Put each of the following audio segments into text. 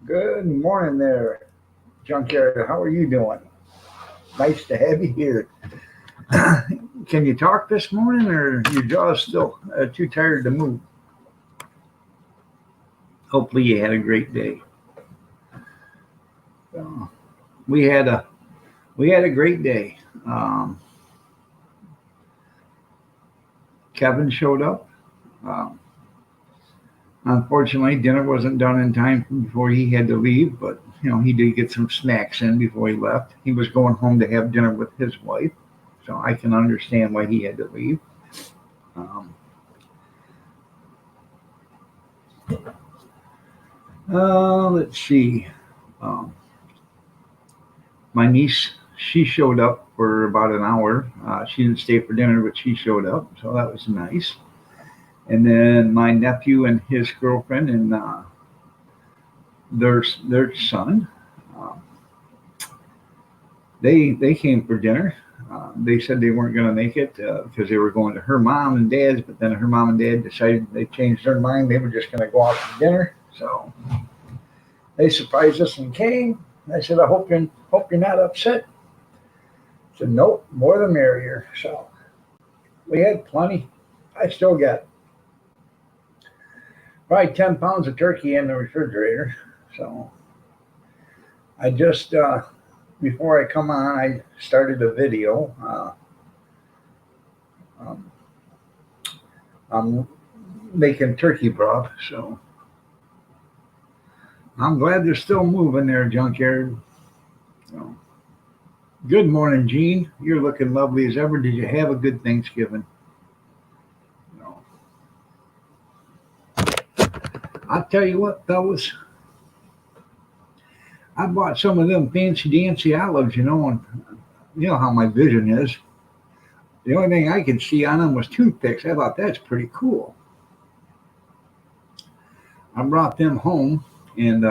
Good morning there, Junkyard. How are you doing? Nice to have you here. Can you talk this morning, or your jaw's still too tired to move? Hopefully, you had a great day. So, we had a we had a great day. Um, Kevin showed up. Um, Unfortunately, dinner wasn't done in time before he had to leave, but he did get some snacks in before he left. He was going home to have dinner with his wife, so I can understand why he had to leave. Um, let's see. Um, my niece, she showed up for about an hour. She didn't stay for dinner, but she showed up, so that was nice. And then my nephew and his girlfriend and their son, uh, they came for dinner. They said they weren't going to make it because they were going to her mom and dad's, but then her mom and dad decided they changed their mind. They were just going to go out to dinner, so they surprised us and came. I said, I hope you're not upset. I said, nope, more the merrier. So we had plenty. I still got probably 10 pounds of turkey in the refrigerator. So I just, before I come on, I started a video. Um, I'm making turkey broth. So I'm glad they're still moving there, junkyard. So, good morning, Gene. You're looking lovely as ever. Did you have a good Thanksgiving? No. I'll tell you what, fellas, I bought some of them fancy dancy olives, and you know how my vision is. The only thing I could see on them was toothpicks. I thought that's pretty cool. I brought them home, and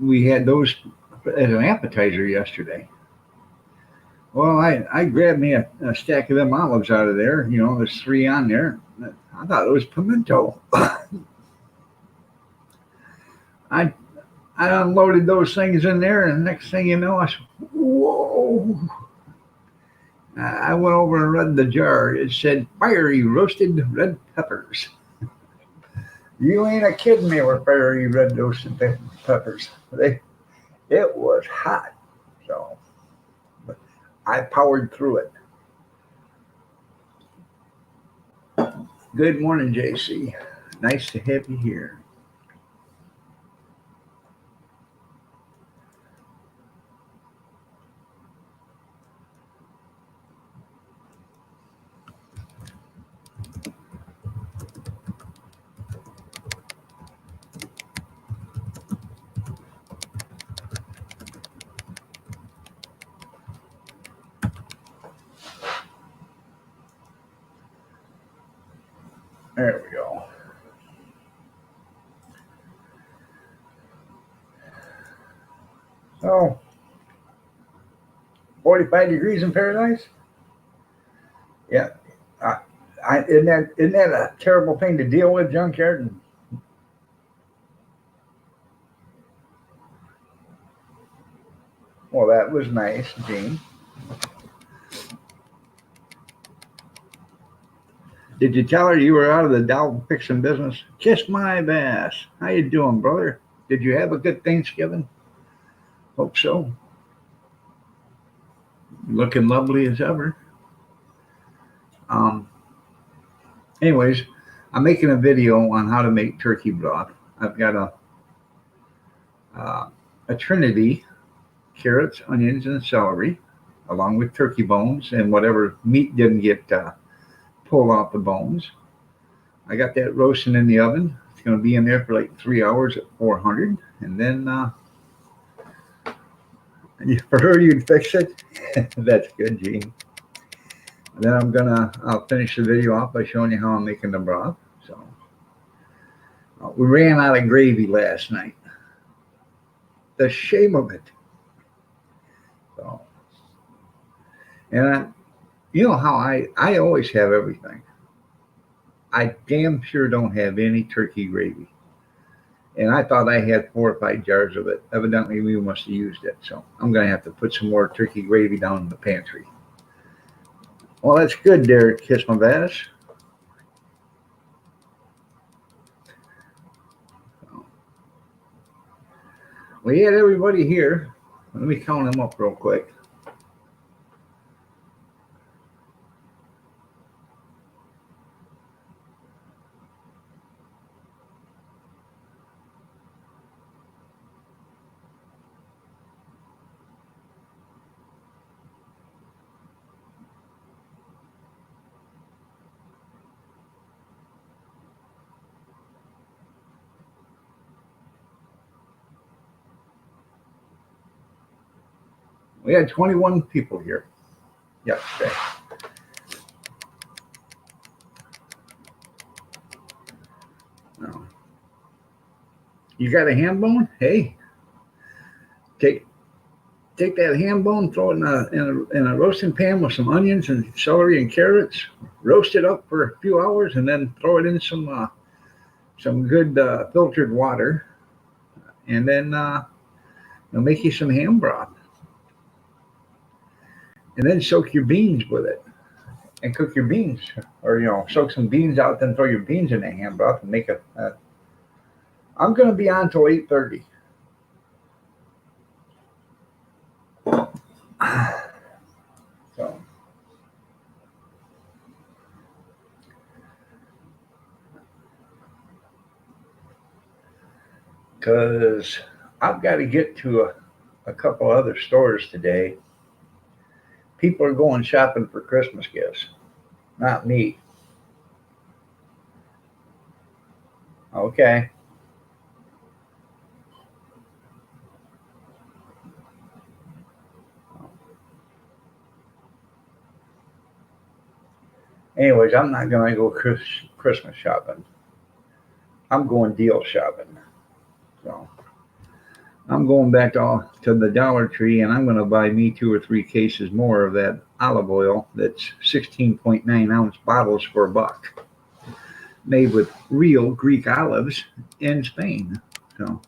we had those as an appetizer yesterday. Well, I grabbed me a stack of them olives out of there. There's three on there. I thought it was pimento. I I unloaded those things in there, and the next thing you know, I said, "Whoa!" I went over and read the jar. It said fiery roasted red peppers. You ain't a kidding me with fiery red roasted peppers. It was hot, so but I powered through it. Good morning, JC. Nice to have you here. There we go. So, 45 degrees in paradise? Yeah. Uh, isn't that a terrible thing to deal with, junkyard? And, well, that was nice, Gene. Did you tell her you were out of the dog fixing business? Kiss my ass. How you doing, brother? Did you have a good Thanksgiving? Hope so. Looking lovely as ever. Um, Anyways, I'm making a video on how to make turkey broth. I've got uh, a trinity: carrots, onions, and celery, along with turkey bones and whatever meat didn't get pulled off the bones. I got that roasting in the oven. It's going to be in there for like 3 hours at 400, and then you heard you'd fix it. That's good, Gene. And then I'll finish the video off by showing you how I'm making the broth. So we ran out of gravy last night. The shame of it. So, and you know how I always have everything. I damn sure don't have any turkey gravy. And I thought I had 4 or 5 jars of it. Evidently, we must have used it. So I'm going to have to put some more turkey gravy down in the pantry. Well, that's good there, Kiss My Bass. We had everybody here. Let me count them up real quick. We had 21 people here yesterday. No. You got a ham bone? Hey, take that ham bone, throw it in a roasting pan with some onions and celery and carrots. Roast it up for a few hours, and then throw it in some good filtered water, and then make you some ham broth, and then soak your beans with it, and cook your beans, or soak some beans out, then throw your beans in the ham broth and make a. I'm going to be on till 8:30. So. Because I've got to get to a couple other stores today. People are going shopping for Christmas gifts, not me. Okay. Anyways, I'm not going to go Christmas shopping. I'm going deal shopping. So I'm going back to the Dollar Tree, and I'm going to buy me 2 or 3 cases more of that olive oil that's 16.9-ounce bottles for $1, made with real Greek olives in Spain. So,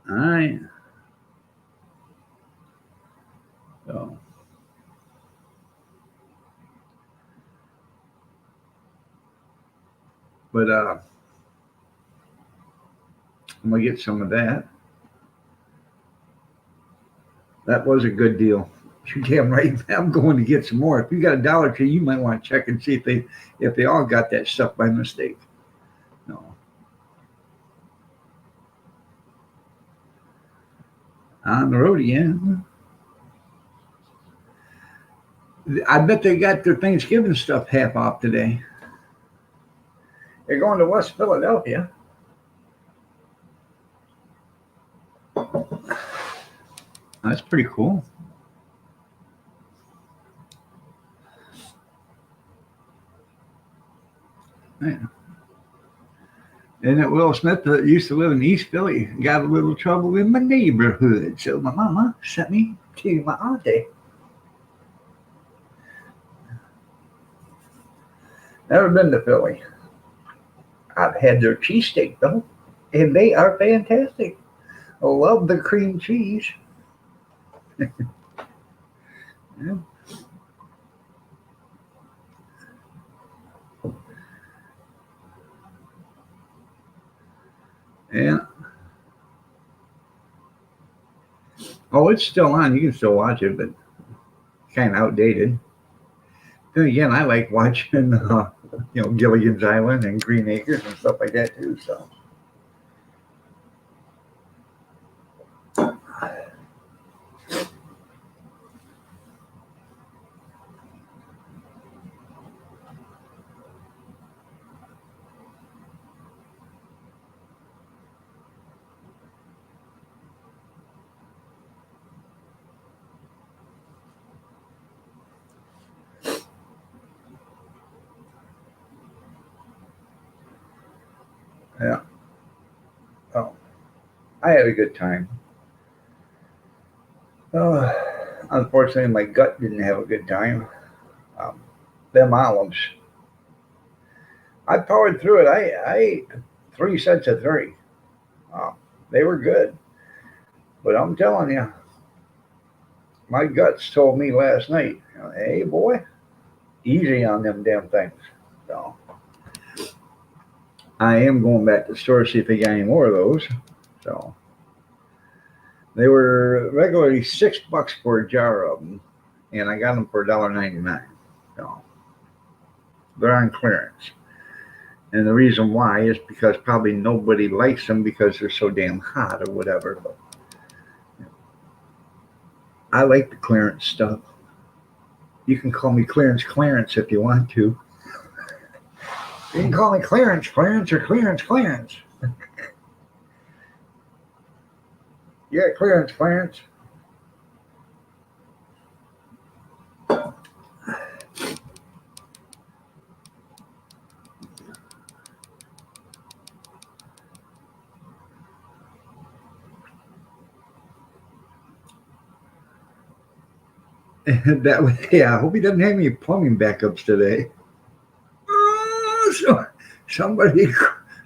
all right. So, but I'm going to get some of that. That was a good deal. You're damn right. I'm going to get some more. If you got a Dollar Tree, you might want to check and see if they all got that stuff by mistake. No. On the road again. I bet they got their Thanksgiving stuff half off today. They're going to West Philadelphia. That's pretty cool. Yeah. And that Will Smith that used to live in East Philly got a little trouble in my neighborhood. So my mama sent me to my auntie. Never been to Philly. I've had their cheesesteak though, and they are fantastic. I love the cream cheese. Yeah. Yeah. Oh, it's still on. You can still watch it, but kind of outdated. Then again, I like watching, Gilligan's Island and Green Acres and stuff like that too. So. Yeah. Oh, I had a good time. Unfortunately, my gut didn't have a good time. Um, them olives. I powered through it. I ate 3 sets of three. Uh, they were good. But I'm telling you, my guts told me last night, hey boy, easy on them damn things. So I am going back to the store to see if they got any more of those. So they were regularly $6 for a jar of them, and I got them for $1.99. So they're on clearance. And the reason why is because probably nobody likes them because they're so damn hot or whatever. But I like the clearance stuff. You can call me Clarence if you want to. You can call me Clarence or Clarence. Yeah, Clarence. That was, yeah. I hope he doesn't have any plumbing backups today. So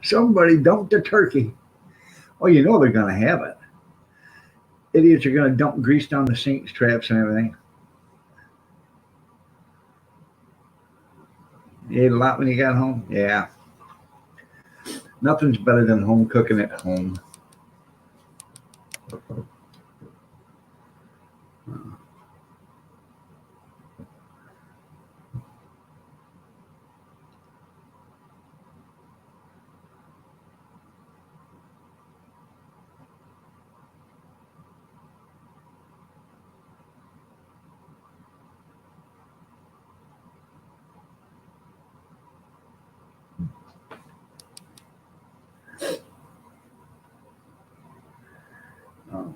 somebody dumped the turkey. Oh, you know they're gonna have it. Idiots are gonna dump grease down the sinks, traps, and everything. You ate a lot when you got home. Yeah, nothing's better than home cooking at home. Um,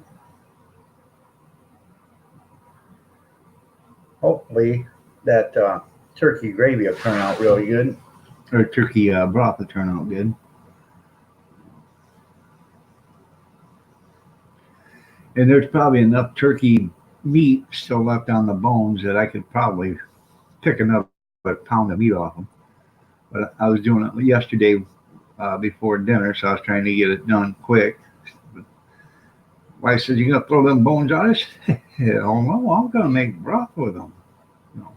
Hopefully that turkey gravy will turn out really good, or turkey broth will turn out good. And there's probably enough turkey meat still left on the bones that I could probably pick another pound of meat off them. But I was doing it yesterday before dinner, so I was trying to get it done quick. But wife said, "You gonna throw them bones on us?" Oh no, I'm gonna make broth with them. No.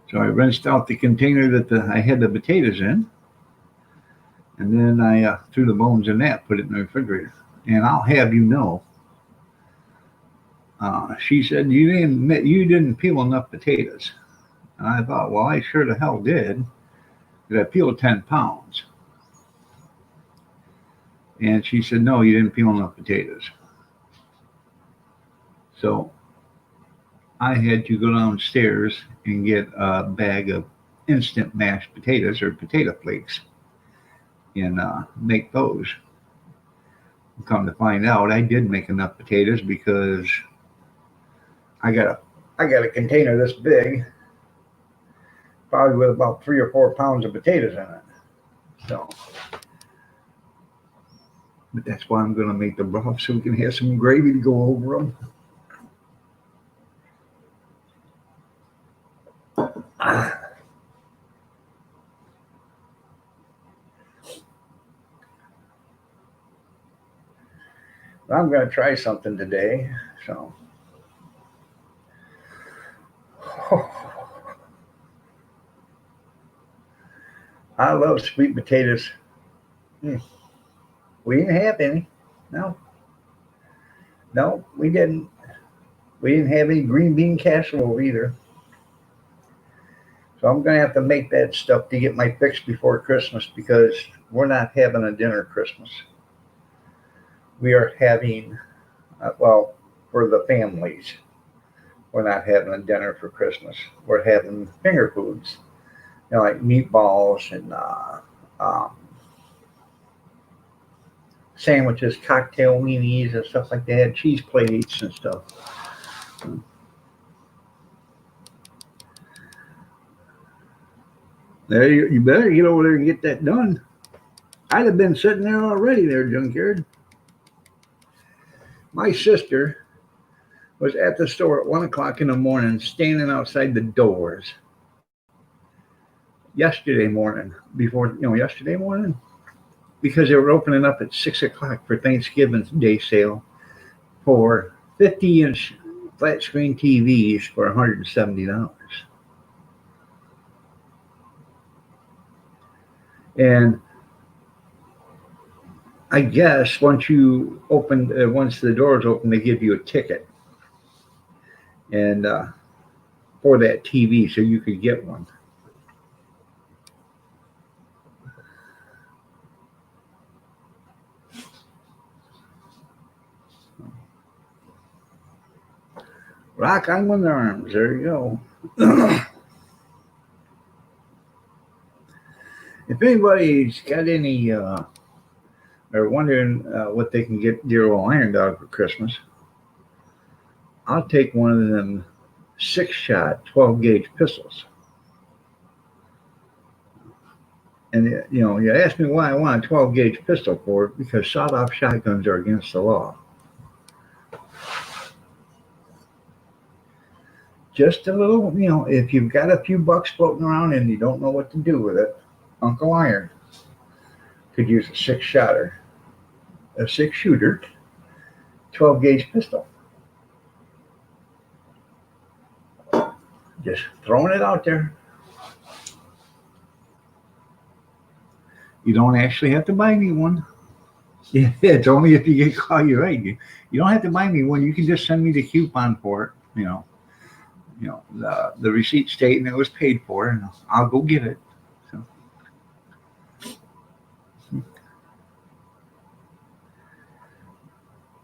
So I rinsed out the container that I had the potatoes in, and then I threw the bones in that, put it in the refrigerator. And I'll have you know, she said you didn't peel enough potatoes. And I thought, well, I sure the hell did. Because I peeled 10 pounds. And she said, no, you didn't peel enough potatoes. So I had to go downstairs and get a bag of instant mashed potatoes or potato flakes and make those. Come to find out, I did make enough potatoes because I got a I got a container this big, probably with about 3 or 4 pounds of potatoes in it. So, but that's why I'm going to make the broth so we can have some gravy to go over them. I'm going to try something today. So, I love sweet potatoes. Mm. We didn't have any. No, no, we didn't. We didn't have any green bean casserole either. So I'm going to have to make that stuff to get my fix before Christmas because we're not having a dinner Christmas. We are having, well, for the families, we're not having a dinner for Christmas. We're having finger foods, like meatballs and um, sandwiches, cocktail weenies, and stuff like that, cheese plates and stuff. There, you better get over there and get that done. I'd have been sitting there already, there, junkyard. My sister was at the store at 1 o'clock in the morning, standing outside the doors yesterday morning, yesterday morning, because they were opening up at 6 o'clock for Thanksgiving Day sale for 50-inch flat screen TVs for $170. And I guess once the doors open, they give you a ticket and for that TV, so you could get one. Rock on with arms. There you go. If anybody's got any, or wondering what they can get dear old Iron Dog for Christmas, I'll take one of them 6-shot 12-gauge pistols. And you ask me why I want a 12-gauge pistol for it, because sawed-off shotguns are against the law. Just a little, if you've got a few bucks floating around and you don't know what to do with it, Uncle Iron could use a 6-shooter, 12-gauge pistol. Just throwing it out there. You don't actually have to buy me one. Yeah, it's only if you get caught. You're right. You don't have to buy me one. You can just send me the coupon for it. The receipt stating it was paid for, and I'll go get it. So.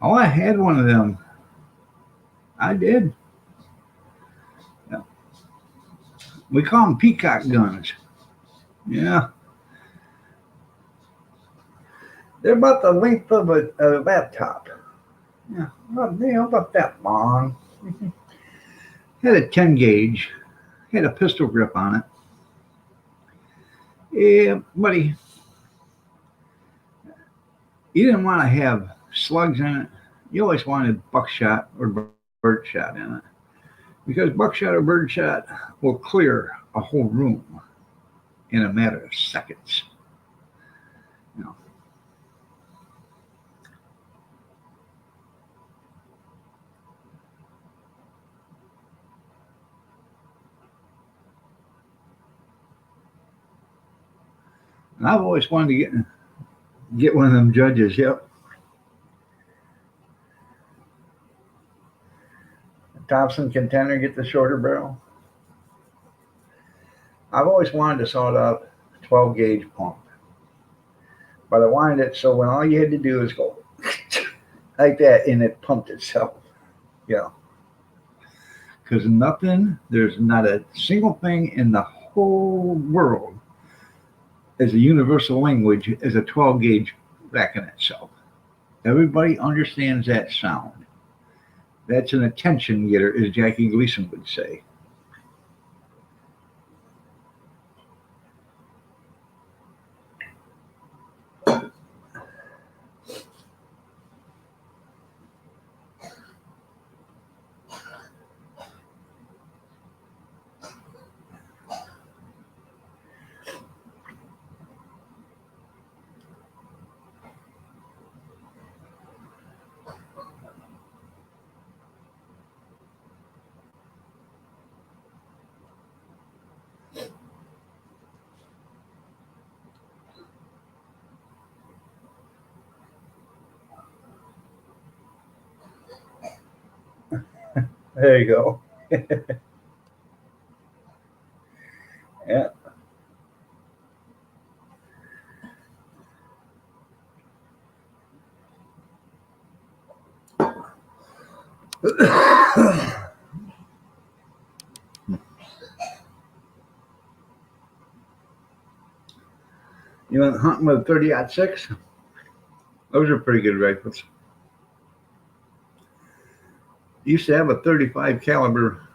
Oh, I had one of them. I did. Yeah. We call them peacock guns. Yeah. They're about the length of a laptop. Yeah, about that long. Had a 10-gauge. Had a pistol grip on it. Yeah, buddy. You didn't want to have slugs in it. You always wanted buckshot or birdshot in it, because buckshot or birdshot will clear a whole room in a matter of seconds. And I've always wanted to get one of them judges. Yep. Thompson contender, get the shorter barrel. I've always wanted to saw it up 12-gauge pump, but I wanted it so when all you had to do is go like that, and it pumped itself. Yeah. Because there's not a single thing in the whole world as a universal language as a 12-gauge backing itself. Everybody understands that sound. That's an attention getter, as Jackie Gleason would say. There you go. Yeah. You went hunting with a 30-06? Those are pretty good rifles. Used to have a 35 caliber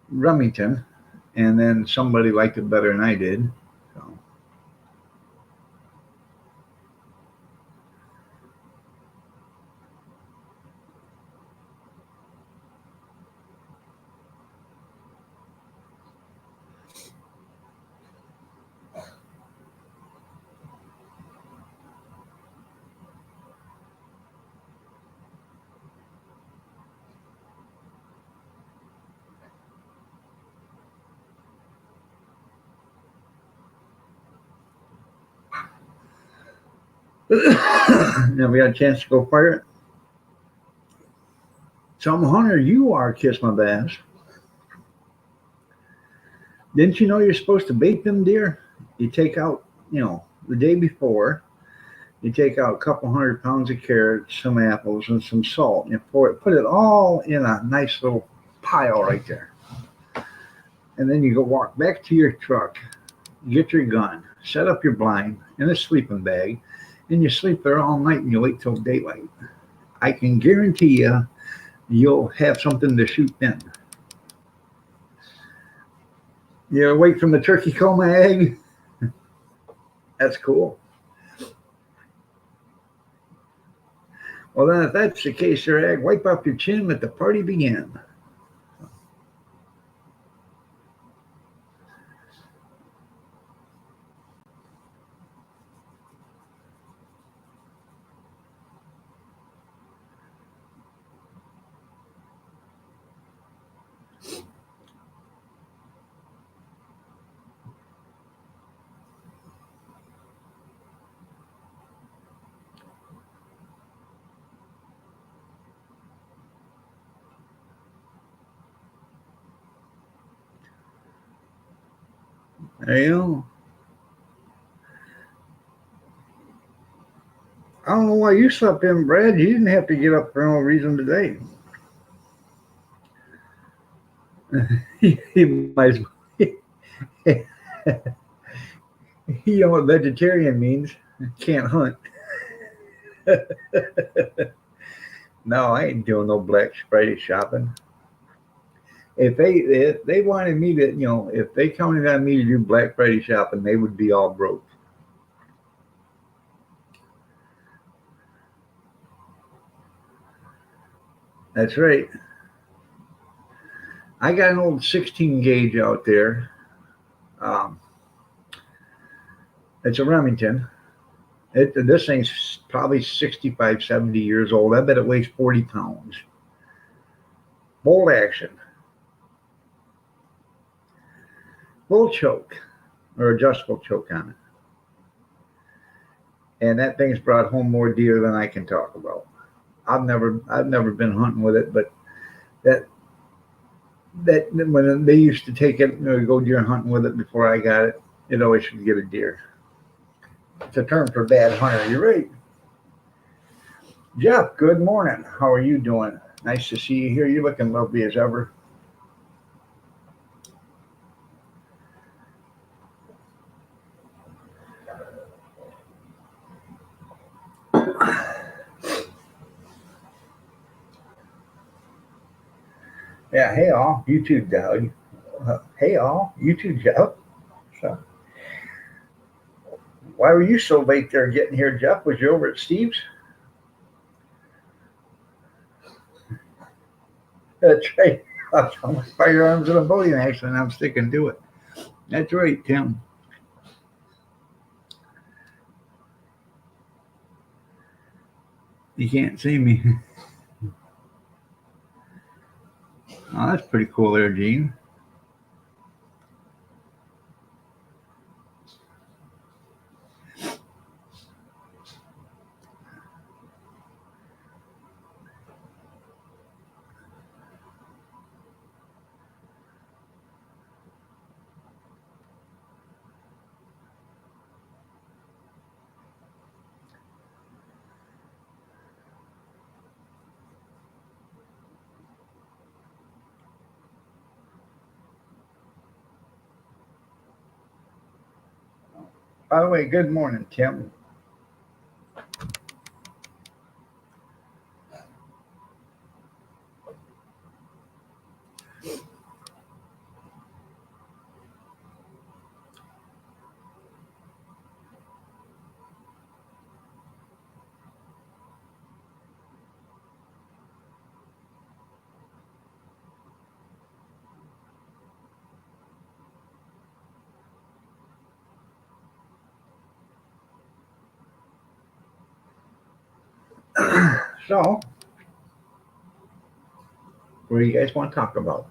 Remington, and then somebody liked it better than I did. So. Now we got a chance to go fire it. Some hunter you are, Kiss My Bass. Didn't you know you're supposed to bait them deer? You take out, the day before, you take out a couple 100 pounds of carrots, some apples, and some salt, and you put it all in a nice little pile right there. And then you go walk back to your truck, get your gun, set up your blind in a sleeping bag, and you sleep there all night and you wait till daylight. I can guarantee you'll have something to shoot then. You awake from the turkey coma egg? That's cool. Well, then, if that's the case, sir, Ag, wipe off your chin, let the party begin. There you go. I don't know why you slept in, Brad. You didn't have to get up for no reason today. You might as well. You know what vegetarian means? Can't hunt. No, I ain't doing no Black Friday shopping. If they wanted me to, if they counted on me to do Black Friday shopping, they would be all broke. That's right. I got an old 16 gauge out there. Um, it's a Remington. This thing's probably 65, 70 years old. I bet it weighs 40 pounds. Bolt action, full choke or adjustable choke on it, and that thing's brought home more deer than I can talk about. I've never been hunting with it, but that that when they used to take it, go deer hunting with it before I got it, it always should get a deer. It's a term for bad hunter. You're right. Jeff, good morning. How are you doing? Nice to see you here. You're looking lovely as ever. Yeah, hey all, you too, Doug. Hey all, you too, Jeff. So, why were you so late there getting here, Jeff? Was you over at Steve's? That's right. I was on my firearms in a boating accident. I'm sticking to it. That's right, Tim. You can't see me. Oh, that's pretty cool there, Gene. By the way, good morning, Tim. So, what do you guys want to talk about?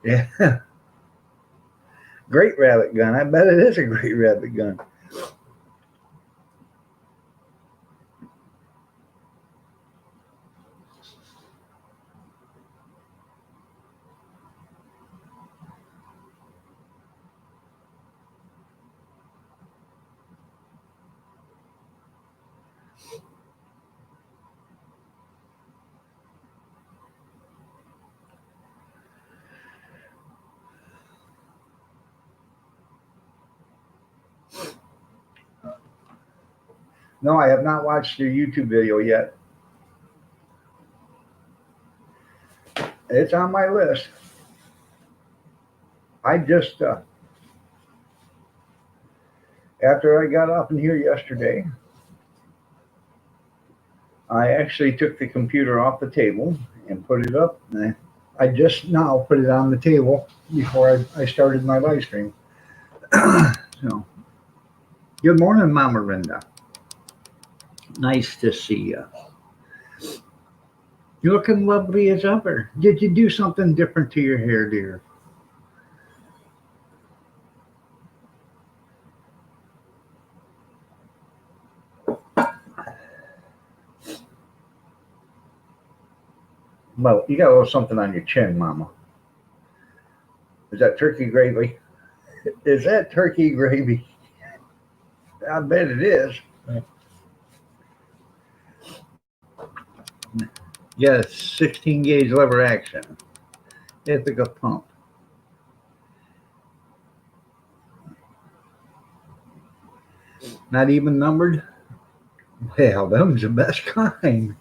Yeah. Great rabbit gun. I bet it is a great rabbit gun. No, I have not watched your YouTube video yet. It's on my list. I just, after I got up in here yesterday, I actually took the computer off the table and put it up. And I just now put it on the table before I started my live stream. So, good morning, Mama Linda. Nice to see you. You're looking lovely as ever. Did you do something different to your hair, dear? Well, you got a little something on your chin, Mama. Is that turkey gravy? Is that turkey gravy? I bet it is. Yes, 16 gauge lever action. Ithaca pump. Not even numbered? Well, them's the best kind.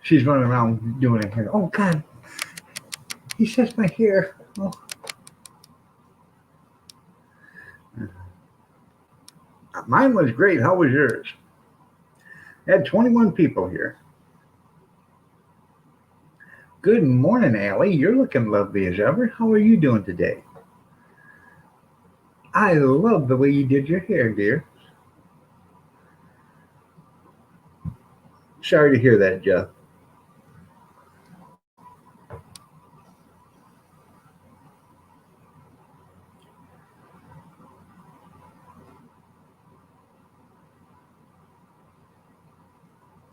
She's running around doing her hair. Oh, God. He says my hair. Oh. Mine was great. How was yours? I had 21 people here. Good morning, Allie. You're looking lovely as ever. How are you doing today? I love the way you did your hair, dear. Sorry to hear that, Jeff.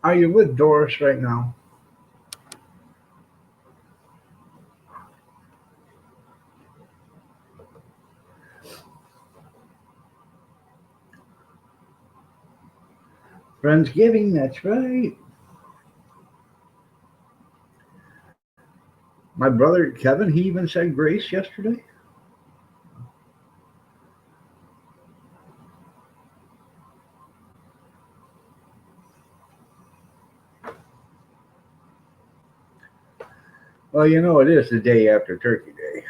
Are you with Doris right now? Friendsgiving, that's right. My brother Kevin, he even said grace yesterday. Well, you know, it is the day after Turkey Day.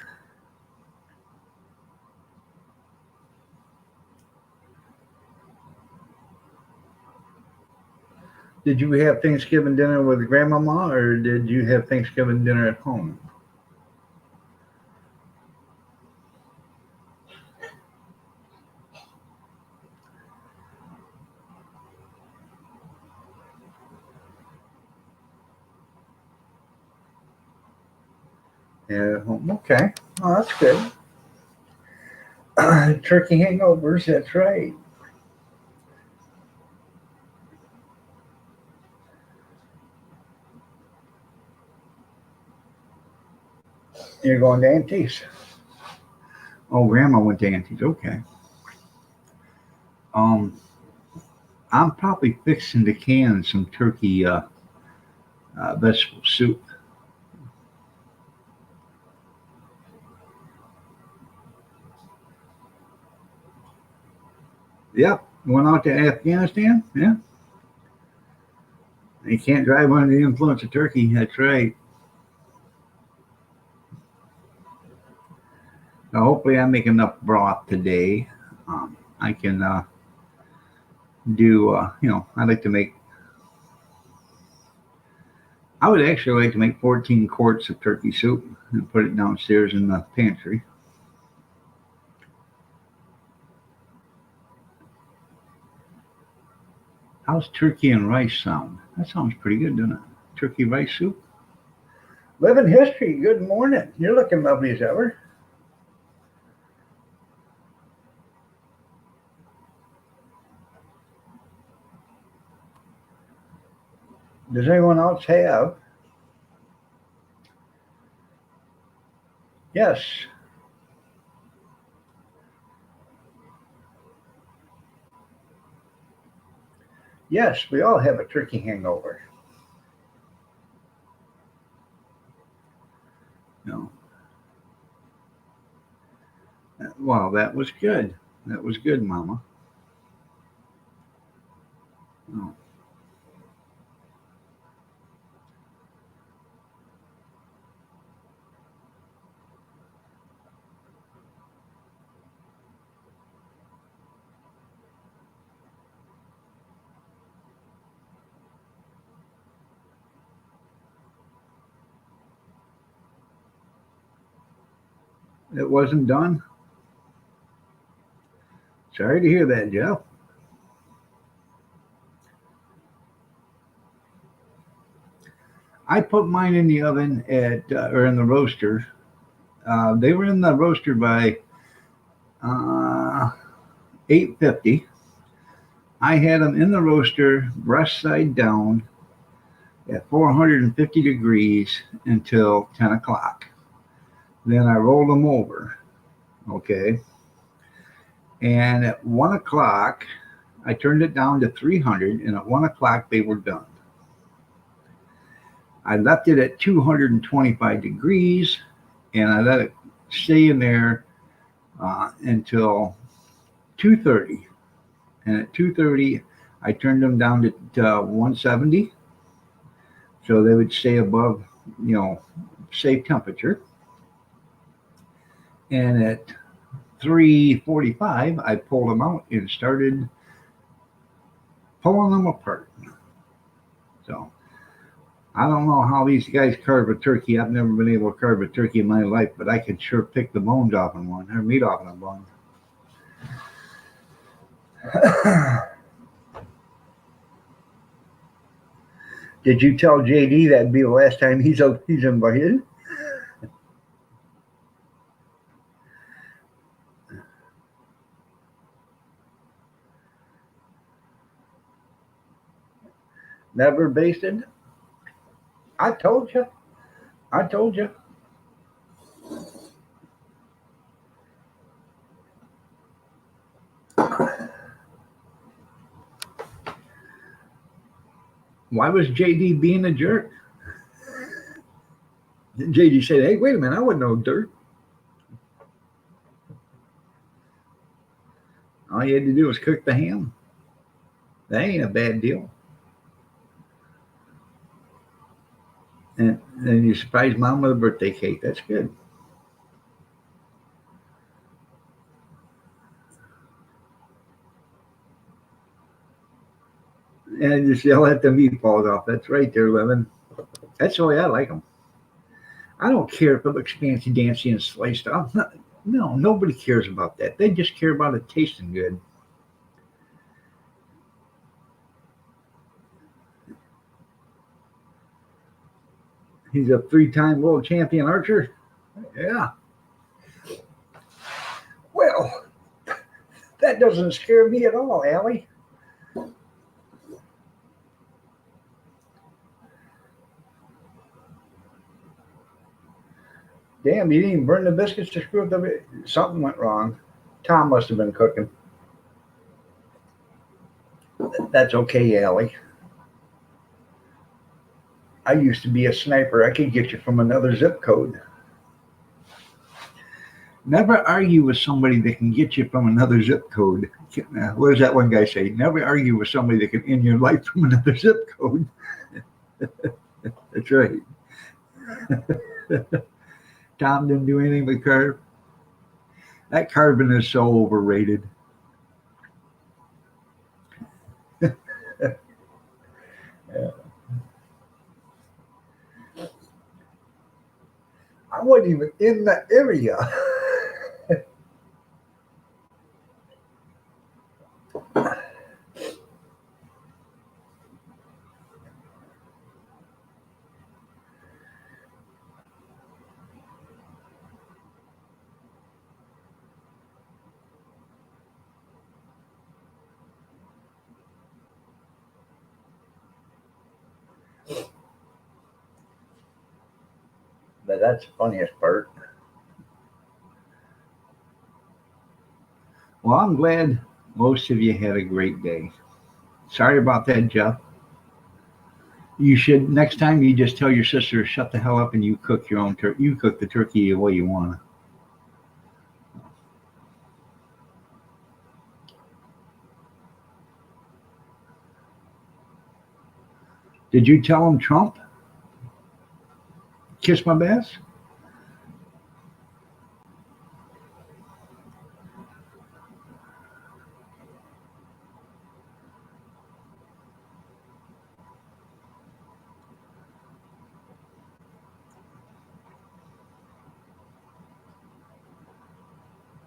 Did you have Thanksgiving dinner with Grandmama, or did you have Thanksgiving dinner at home? Yeah, at home. Okay. Oh, that's good. Turkey hangovers, that's right. You're going to Auntie's. Oh, Grandma went to Auntie's. Okay. Um, I'm probably fixing to can some turkey vegetable soup. Yep. Went out to Afghanistan. Yeah. You can't drive under the influence of turkey. That's right. Now, hopefully, I make enough broth today. I can do, I like to make, I would actually like to make 14 quarts of turkey soup and put it downstairs in the pantry. How's turkey and rice sound? That sounds pretty good, doesn't it? Turkey rice soup. Living history. Good morning. You're looking lovely as ever. Does anyone else have? Yes. Yes, we all have a turkey hangover. No. Wow, that was good. That was good, Mama. Oh, it wasn't done? Sorry to hear that, Jeff. I put mine in the oven or in the roaster. They were in the roaster by uh, 850. I had them in the roaster, breast side down, at 450 degrees until 10 o'clock. Then I rolled them over. Okay. And at 1 o'clock, I turned it down to 300, and at 1 o'clock, they were done. I left it at 225 degrees, and I let it stay in there until 2:30. And at 2:30, I turned them down to 170, so they would stay above, safe temperature. And at 3:45, I pulled them out and started pulling them apart. So I don't know how these guys carve a turkey. I've never been able to carve a turkey in my life, but I can sure pick the bones off in one, or meat off in a bone. Did you tell JD that'd be the last time he's invited? Never basted? I told you. I told you. Why was JD being a jerk? JD said, hey, wait a minute, I wasn't no dirt. All you had to do was cook the ham. That ain't a bad deal. And then you surprise mom with a birthday cake. That's good. And just yell at the meatballs off. That's right there, Lemon. That's the way I like them. I don't care if it looks fancy dancy and sliced off. No, nobody cares about that. They just care about it tasting good. He's a 3-time world champion archer. Yeah. Well, that doesn't scare me at all, Allie. Damn, you didn't even burn the biscuits to screw up the. Something went wrong. Tom must have been cooking. That's okay, Allie. I used to be a sniper. I could get you from another zip code. Never argue with somebody that can get you from another zip code. What does that one guy say? Never argue with somebody that can end your life from another zip code. That's right. Tom didn't do anything but carve. That carving is so overrated. Yeah. I wasn't even in the area. but that's the funniest part. Well, I'm glad most of you had a great day. Sorry about that, Jeff. You should next time you just tell your sister to shut the hell up and you cook your own turkey. You cook the turkey the way you want. Did you tell him Trump? Kiss my bass?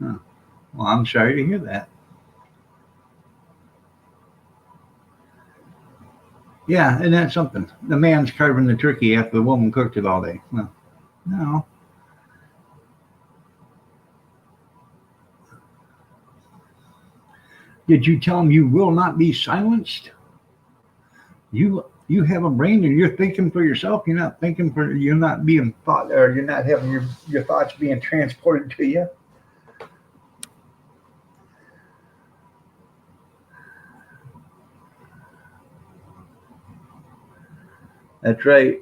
Huh. Well, I'm sorry to hear that. Yeah, and that's something. The man's carving the turkey after the woman cooked it all day. Well, no. Did you tell him you will not be silenced? You have a brain and you're thinking for yourself. You're not thinking for you're not being thought or you're not having your thoughts being transported to you. That's right.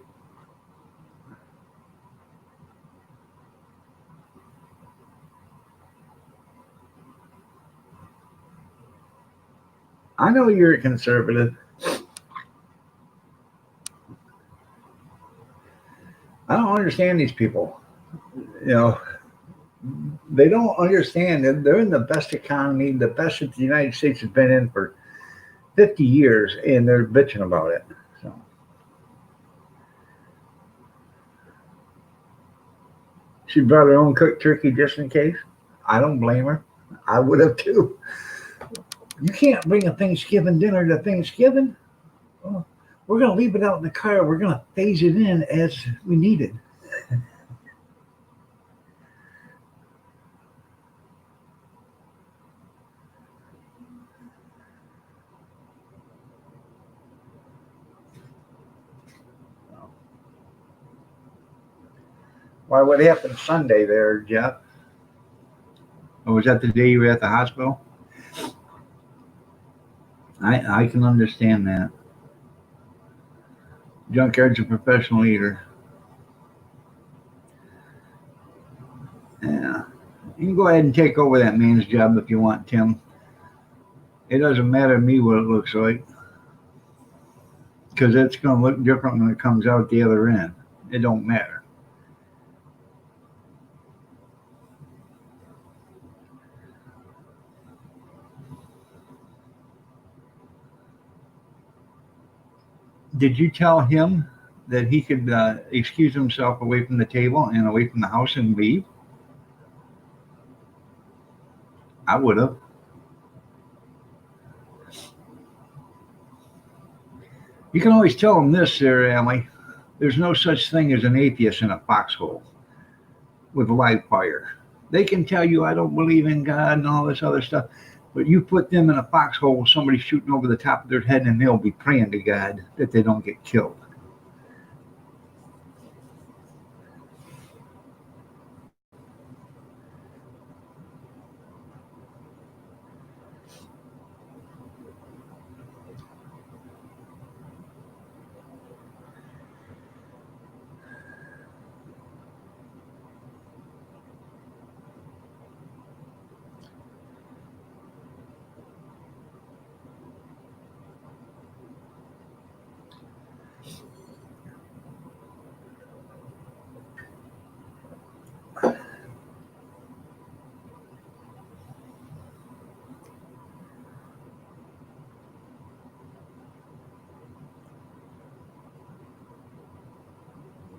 I know you're a conservative. I don't understand these people. You know, they don't understand that they're in the best economy, the best that the United States has been in for 50 years, and they're bitching about it. So she brought her own cooked turkey just in case. I don't blame her. I would have too. You can't bring a Thanksgiving dinner to Thanksgiving. Well, we're going to leave it out in the car. We're going to phase it in as we need it. Why? What happened Sunday there, Jeff? Or was that the day you were at the hospital? I can understand that. Junkyard's a professional eater. Yeah. You can go ahead and take over that man's job if you want, Tim. It doesn't matter to me what it looks like because it's going to look different when it comes out the other end. It don't matter. Did you tell him that he could excuse himself away from the table and away from the house and leave? I would have. You can always tell him this, there, Emily. There's no such thing as an atheist in a foxhole with live fire. They can tell you I don't believe in God and all this other stuff, but you put them in a foxhole with somebody shooting over the top of their head and they'll be praying to God that they don't get killed.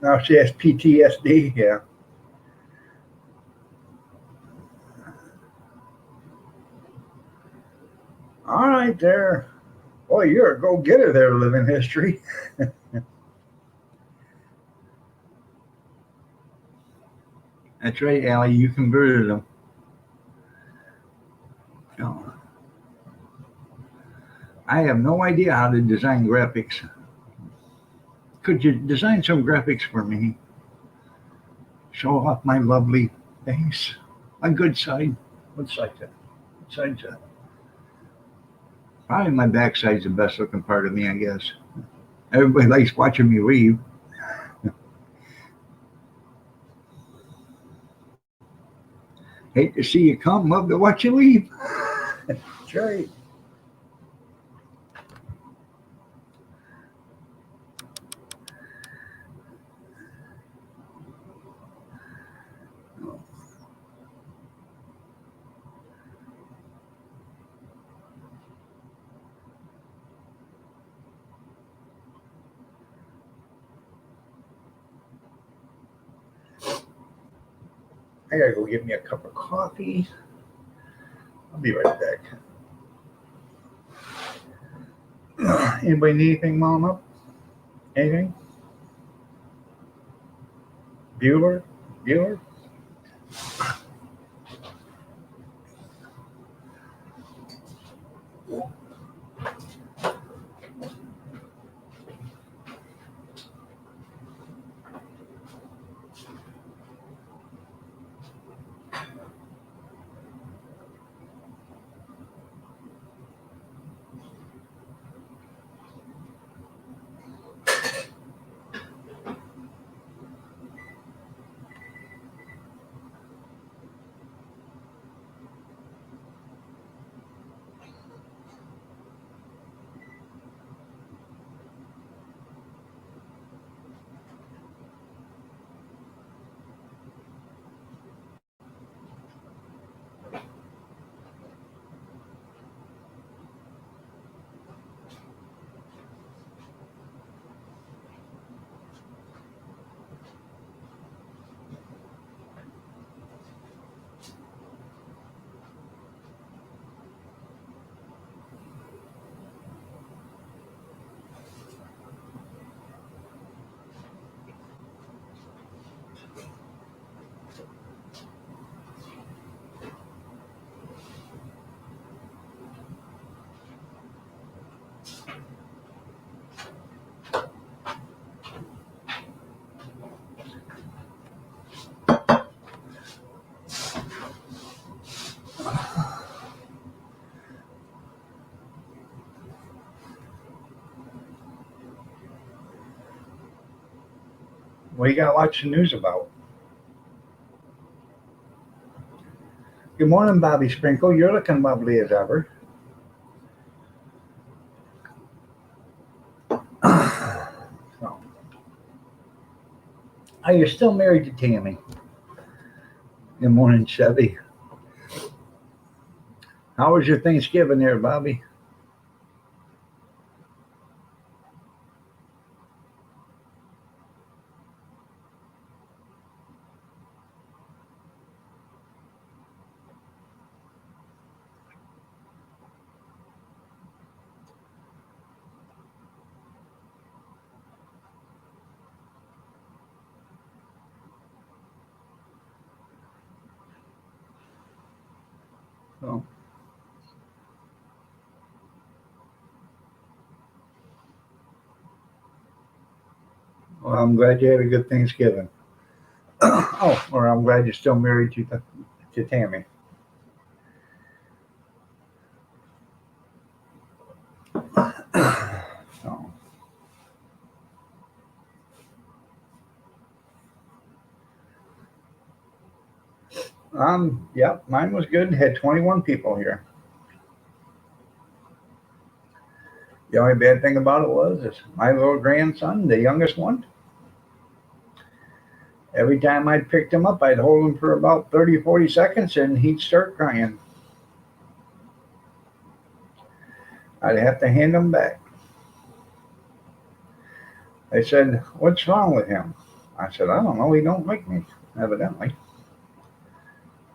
Now she has PTSD. Yeah. All right, there. Boy, you're a go-getter there, living history. That's right, Allie. You converted them. Oh, I have no idea how to design graphics. Could you design some graphics for me? show off my lovely face. My good side. What side's that? What side's that? Probably my backside's the best looking part of me, I guess. Everybody likes watching me leave. Hate to see you come, love to watch you leave. That's right. I gotta go get me a cup of coffee. I'll be right back. Anybody need anything, Mama? Anything? Bueller? Bueller? What you gotta watch the news about? Good morning, Bobby Sprinkle. You're looking lovely as ever. So, are you still married to Tammy? Good morning, Chevy. How was your Thanksgiving there, Bobby? So, well, I'm glad you had a good Thanksgiving. Oh, or I'm glad you're still married to Tammy. So, yep, mine was good. Had 21 people here. The only bad thing about it was is my little grandson, the youngest one, every time I picked him up, I'd hold him for about 30, 40 seconds and he'd start crying. I'd have to hand him back. They said, "What's wrong with him?" I said, "I don't know. He don't like me, evidently."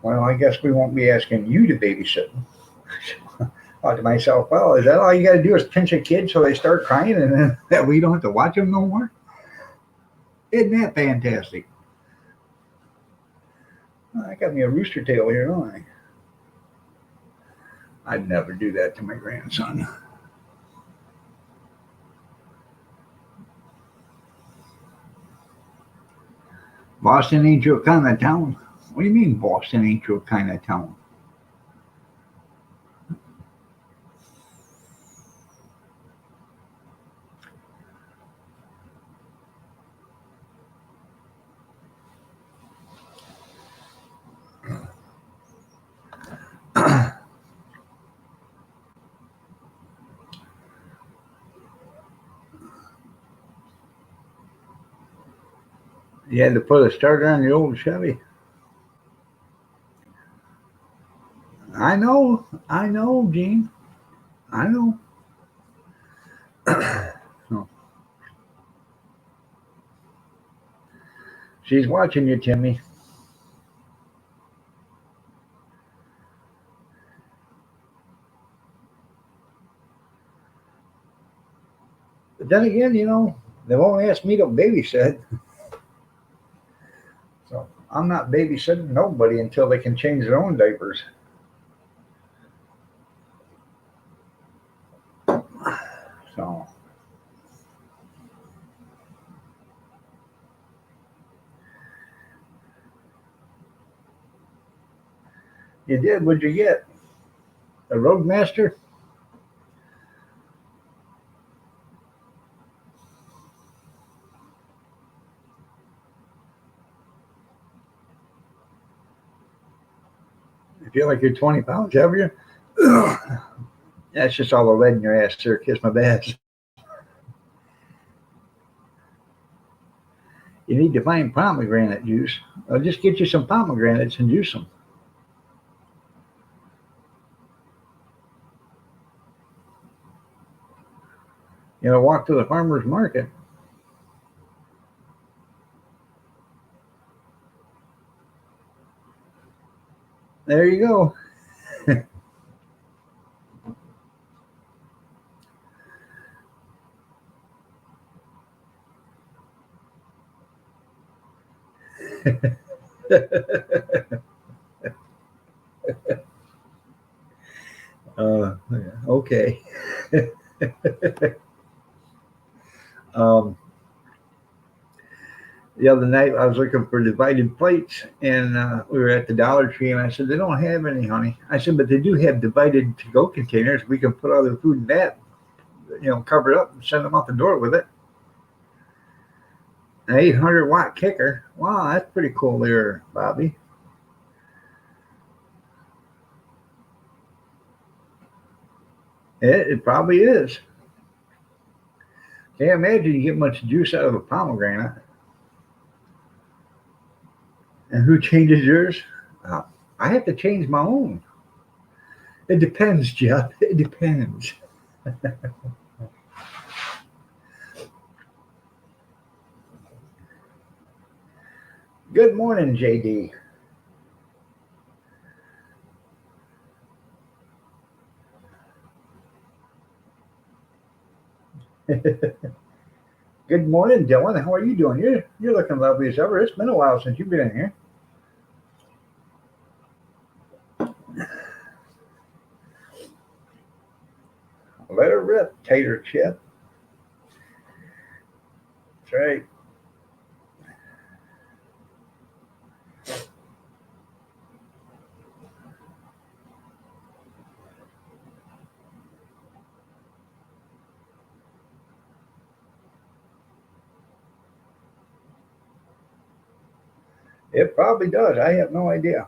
Well, I guess we won't be asking you to babysit him. Thought to myself, well, is that all you got to do is pinch a kid so they start crying and then that we don't have to watch them no more? Isn't that fantastic? I got me a rooster tail here, don't I? I'd never do that to my grandson. Boston ain't your kind of town. What do you mean Boston ain't your kind of town? You had to put a starter on the old Chevy. I know, Gene. I know. So, she's watching you, Timmy. But then again, they won't ask me to babysit. So I'm not babysitting nobody until they can change their own diapers. So you did. What'd you get? A Roadmaster? You feel like you're 20 pounds, have you? That's just all the lead in your ass, sir. Kiss my ass. You need to find pomegranate juice. I'll just get you some pomegranates and juice them. Walk to the farmer's market. There you go. Okay. um, the other night I was looking for divided plates, and we were at the Dollar Tree, and I said, they don't have any, honey. I said, but they do have divided to-go containers. We can put all the food in that, cover it up and send them out the door with it. An 800-watt kicker. Wow, that's pretty cool there, Bobby. It probably is. Can't imagine you get much juice out of a pomegranate. And who changes yours? I have to change my own. It depends, Jeff. It depends. Good morning, JD. Good morning, Dylan. How are you doing? You're looking lovely as ever. It's been a while since you've been in here. Let her rip, tater chip. That's right. It probably does. I have no idea.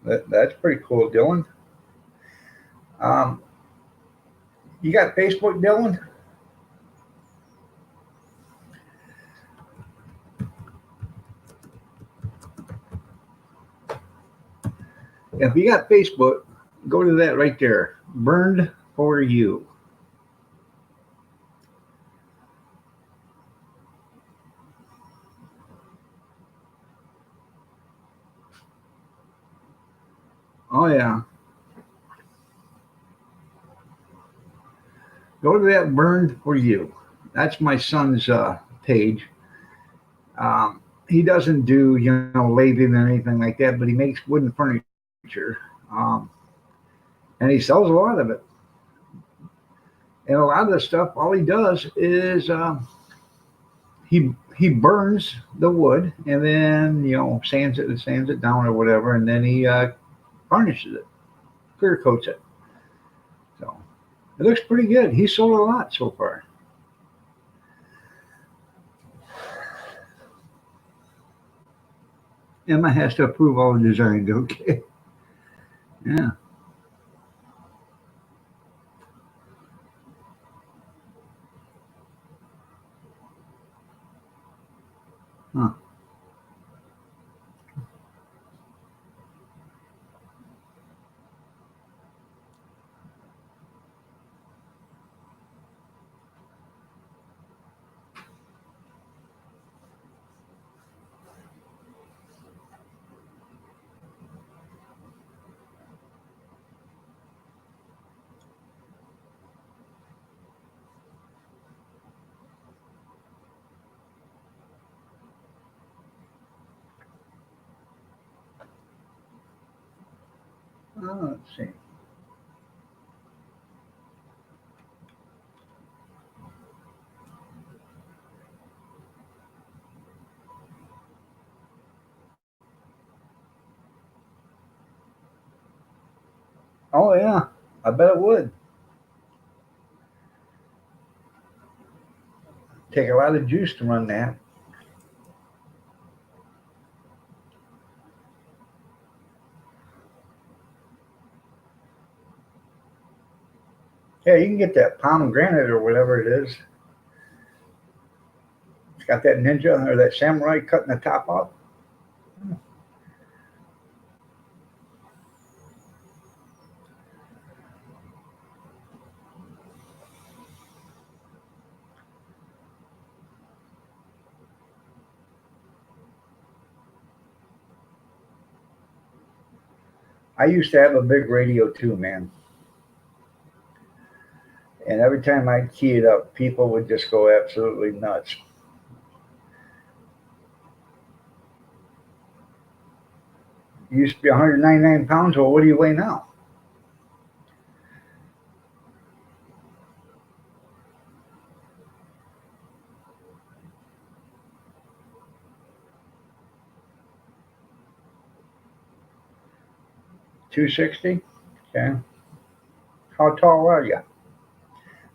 That's pretty cool, Dylan. Um, you got Facebook, Dylan? If you got Facebook, go to that right there. Burned for you. Oh yeah. Go to that Burned for you. That's my son's page. He doesn't do lathing or anything like that, but he makes wooden furniture, and he sells a lot of it. And a lot of the stuff, all he does is he burns the wood and then sands it down or whatever, and then he varnishes it, clear coats it. So it looks pretty good. He sold a lot so far. Emma has to approve all the designs. Okay. Yeah. Huh. Let's see. Oh yeah, I bet it would take a lot of juice to run that. Yeah, you can get that pomegranate or whatever it is. It's got that ninja or that samurai cutting the top off. I used to have a big radio too, man. And every time I'd key it up, people would just go absolutely nuts. You used to be 199 pounds. Well, what do you weigh now? 260? Okay. How tall are you?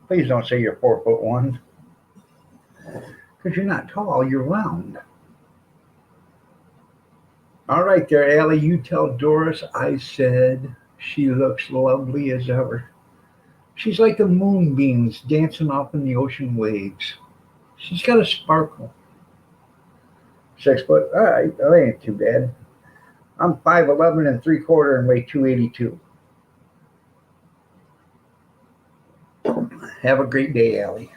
Please don't say you're 4'1", because you're not tall. You're round. All right, there, Allie. You tell Doris I said she looks lovely as ever. She's like the moonbeams dancing off in the ocean waves. She's got a sparkle. 6 foot. All right, that ain't too bad. I'm 5'11" and 3/4 and weigh 282. Have a great day, Allie.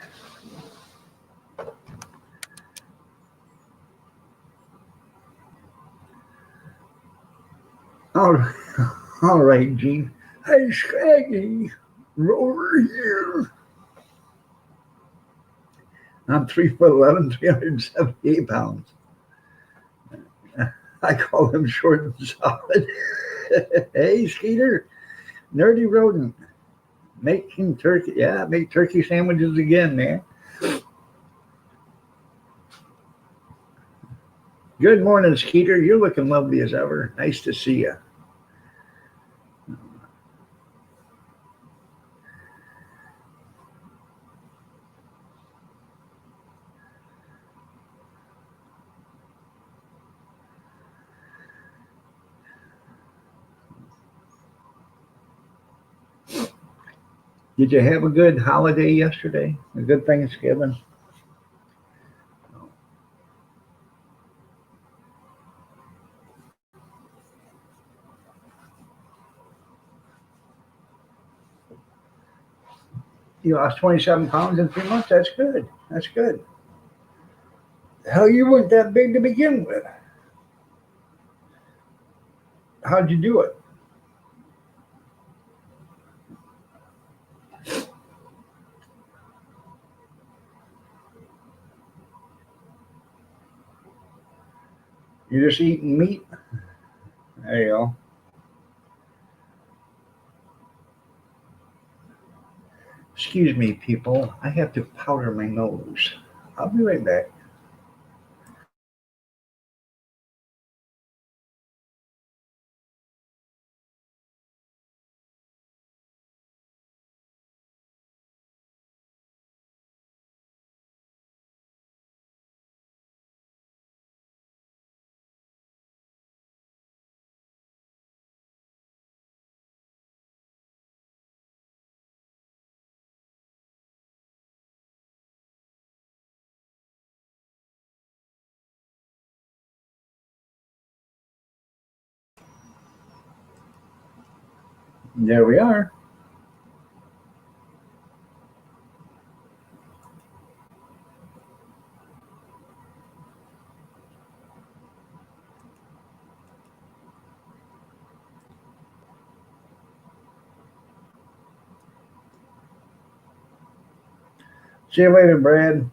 All right, all right, Gene. Hey, Scraggy, over here. I'm 3'11", 378 pounds. I call him short and solid. Hey, Skeeter, nerdy rodent. Making turkey, yeah, make turkey sandwiches again, man. Good morning, Skeeter. You're looking lovely as ever. Nice to see you. Did you have a good holiday yesterday? A good Thanksgiving? You lost 27 pounds in 3 months. That's good. That's good. Hell, you weren't that big to begin with. How'd you do it? You just eating meat? There you go. Excuse me, people. I have to powder my nose. I'll be right back. There we are. See you later, Brad.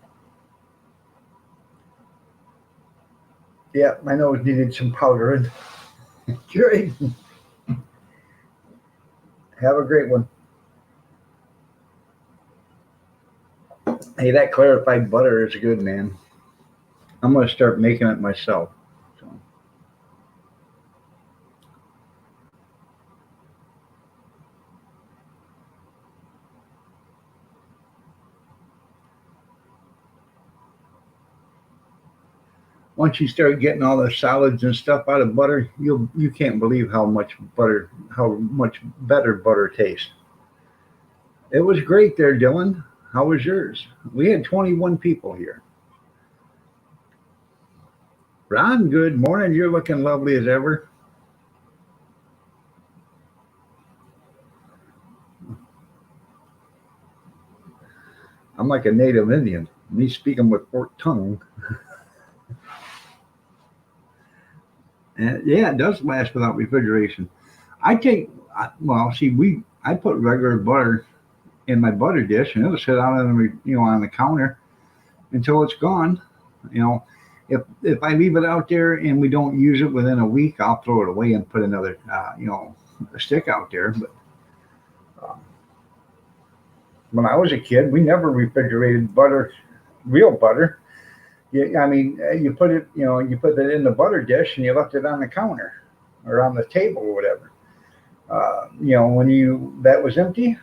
Yeah, my nose needed some powdering. Great. Have a great one. Hey, that clarified butter is good, man. I'm gonna start making it myself. So, once you start getting all the solids and stuff out of butter, you can't believe how much better butter tastes. It was great there, Dylan. How was yours? We had 21 people here. Ron, good morning. You're looking lovely as ever. I'm like a native Indian. Me speaking with forked tongue. And yeah, it does last without refrigeration. I take well, see, I put regular butter in my butter dish, and it'll sit out on on the counter until it's gone. You know, if I leave it out there and we don't use it within a week, I'll throw it away and put another a stick out there. But uh, when I was a kid, we never refrigerated butter, real butter. I mean, you put it, you put it in the butter dish and you left it on the counter or on the table or whatever. When that was empty,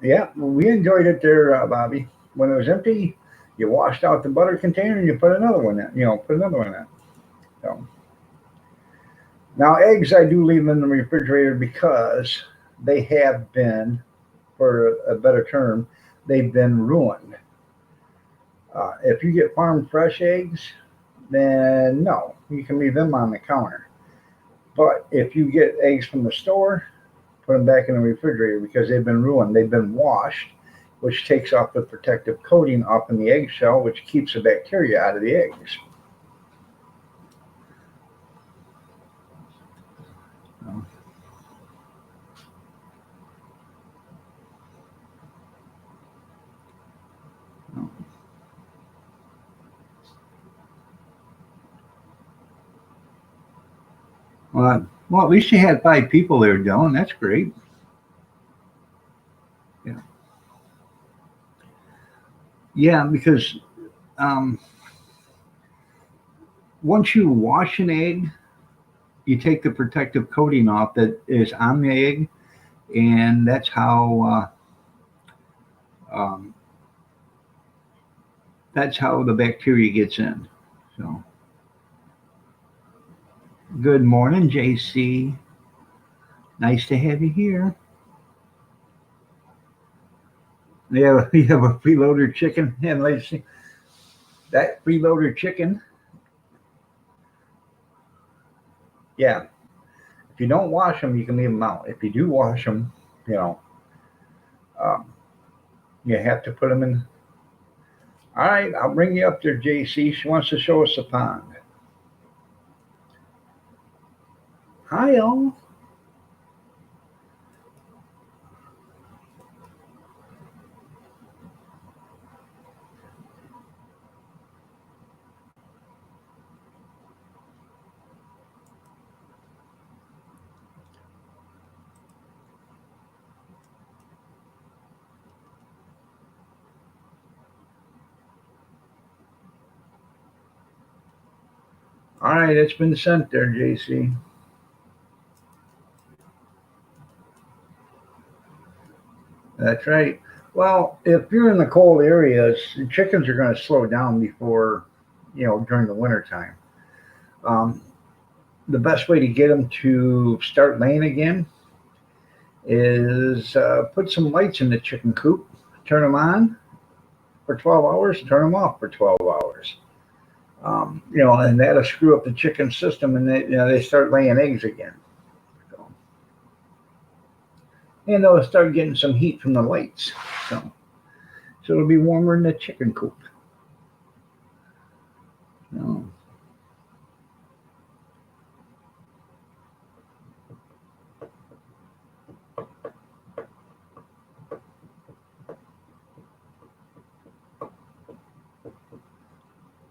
yeah, we enjoyed it there, Bobby. When it was empty, you washed out the butter container and you put another one in. Put another one in. So now eggs, I do leave in the refrigerator because they have been, for a better term, they've been ruined. If you get farm fresh eggs, then no, you can leave them on the counter. But if you get eggs from the store, put them back in the refrigerator because they've been ruined. They've been washed, which takes off the protective coating off in the eggshell, which keeps the bacteria out of the eggs. Well, at least you had 5 people there, Dylan. That's great. Yeah, yeah, because um, once you wash an egg, you take the protective coating off that is on the egg, and um, that's how the bacteria gets in. So, good morning, JC. Nice to have you here. Yeah, you have a freeloader chicken, and let's see that freeloader chicken. Yeah, if you don't wash them, you can leave them out. If you do wash them, you know, um, you have to put them in. All right, I'll bring you up there, JC. She wants to show us the pond. Hi, all. All right, it's been sent there, JC. That's right. Well, if you're in the cold areas, chickens are going to slow down before, during the winter time. Um, the best way to get them to start laying again is put some lights in the chicken coop, turn them on for 12 hours, turn them off for 12 hours. And that'll screw up the chicken system, and they start laying eggs again. So, and they'll start getting some heat from the lights. So it'll be warmer in the chicken coop. So,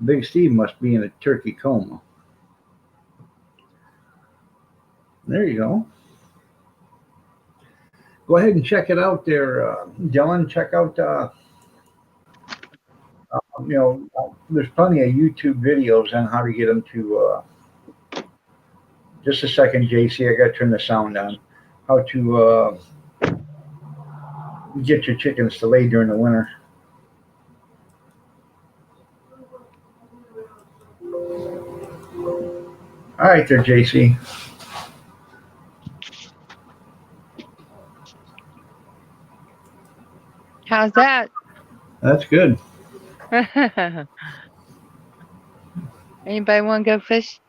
Big Steve must be in a turkey coma. There you go. Go ahead and check it out there, Dylan. Check out, there's plenty of YouTube videos on how to get them to. Just a second, JC. I got to turn the sound on. How to get your chickens to lay during the winter. All right, there, JC. How's that? That's good. Anybody want to go fish?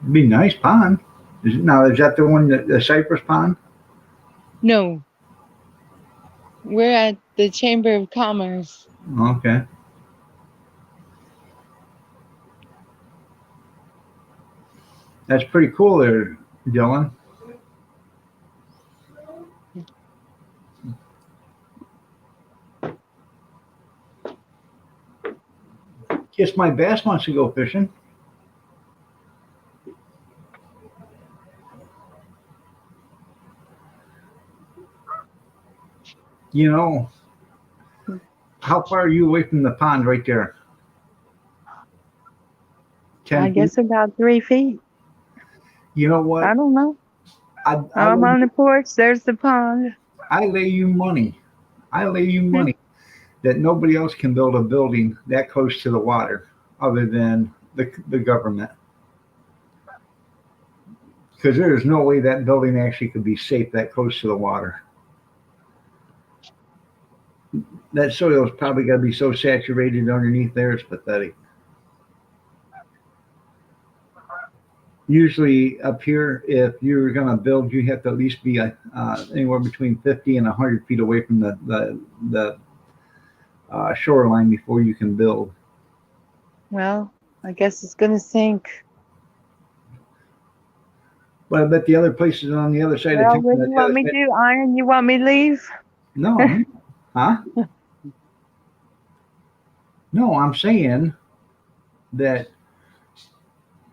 It'd be a nice pond. Is that the one, the Cypress Pond? No. We're at the Chamber of Commerce. Okay. That's pretty cool there, Dylan. Kiss My Bass wants to go fishing. How far are you away from the pond right there? 10 I guess about 3 feet. You know what? I don't know. I'm on the porch. There's the pond. I lay you money that nobody else can build a building that close to the water other than the government. Because there is no way that building actually could be safe that close to the water. That soil is probably got to be so saturated underneath there, it's pathetic. Usually up here, if you're going to build, you have to at least be anywhere between 50 and 100 feet away from the shoreline before you can build. Well, I guess it's going to sink. But I bet the other places on the other side of town. What do you want me to do, Iron? You want me to leave? No. Huh? No, I'm saying that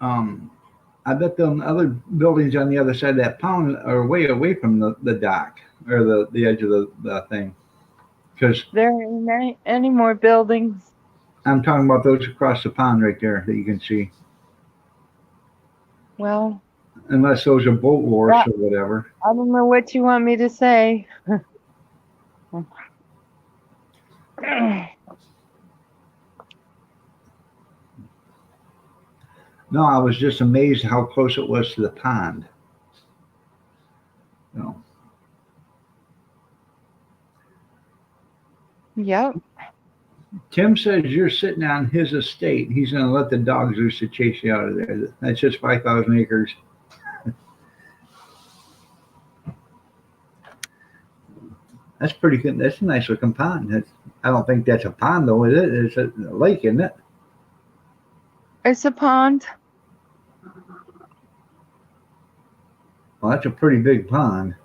I bet the other buildings on the other side of that pond are way away from the dock or the edge of the thing. Because there ain't any more buildings. I'm talking about those across the pond right there that you can see. Well, unless those are boat wharfs or whatever. I don't know what you want me to say. No, I was just amazed how close it was to the pond. No. Yep. Tim says you're sitting on his estate. He's going to let the dogs loose to chase you out of there. That's just 5,000 acres. That's pretty good. That's a nice looking pond. I don't think that's a pond though, is it? It's a lake, isn't it? It's a pond. Well, that's a pretty big pond.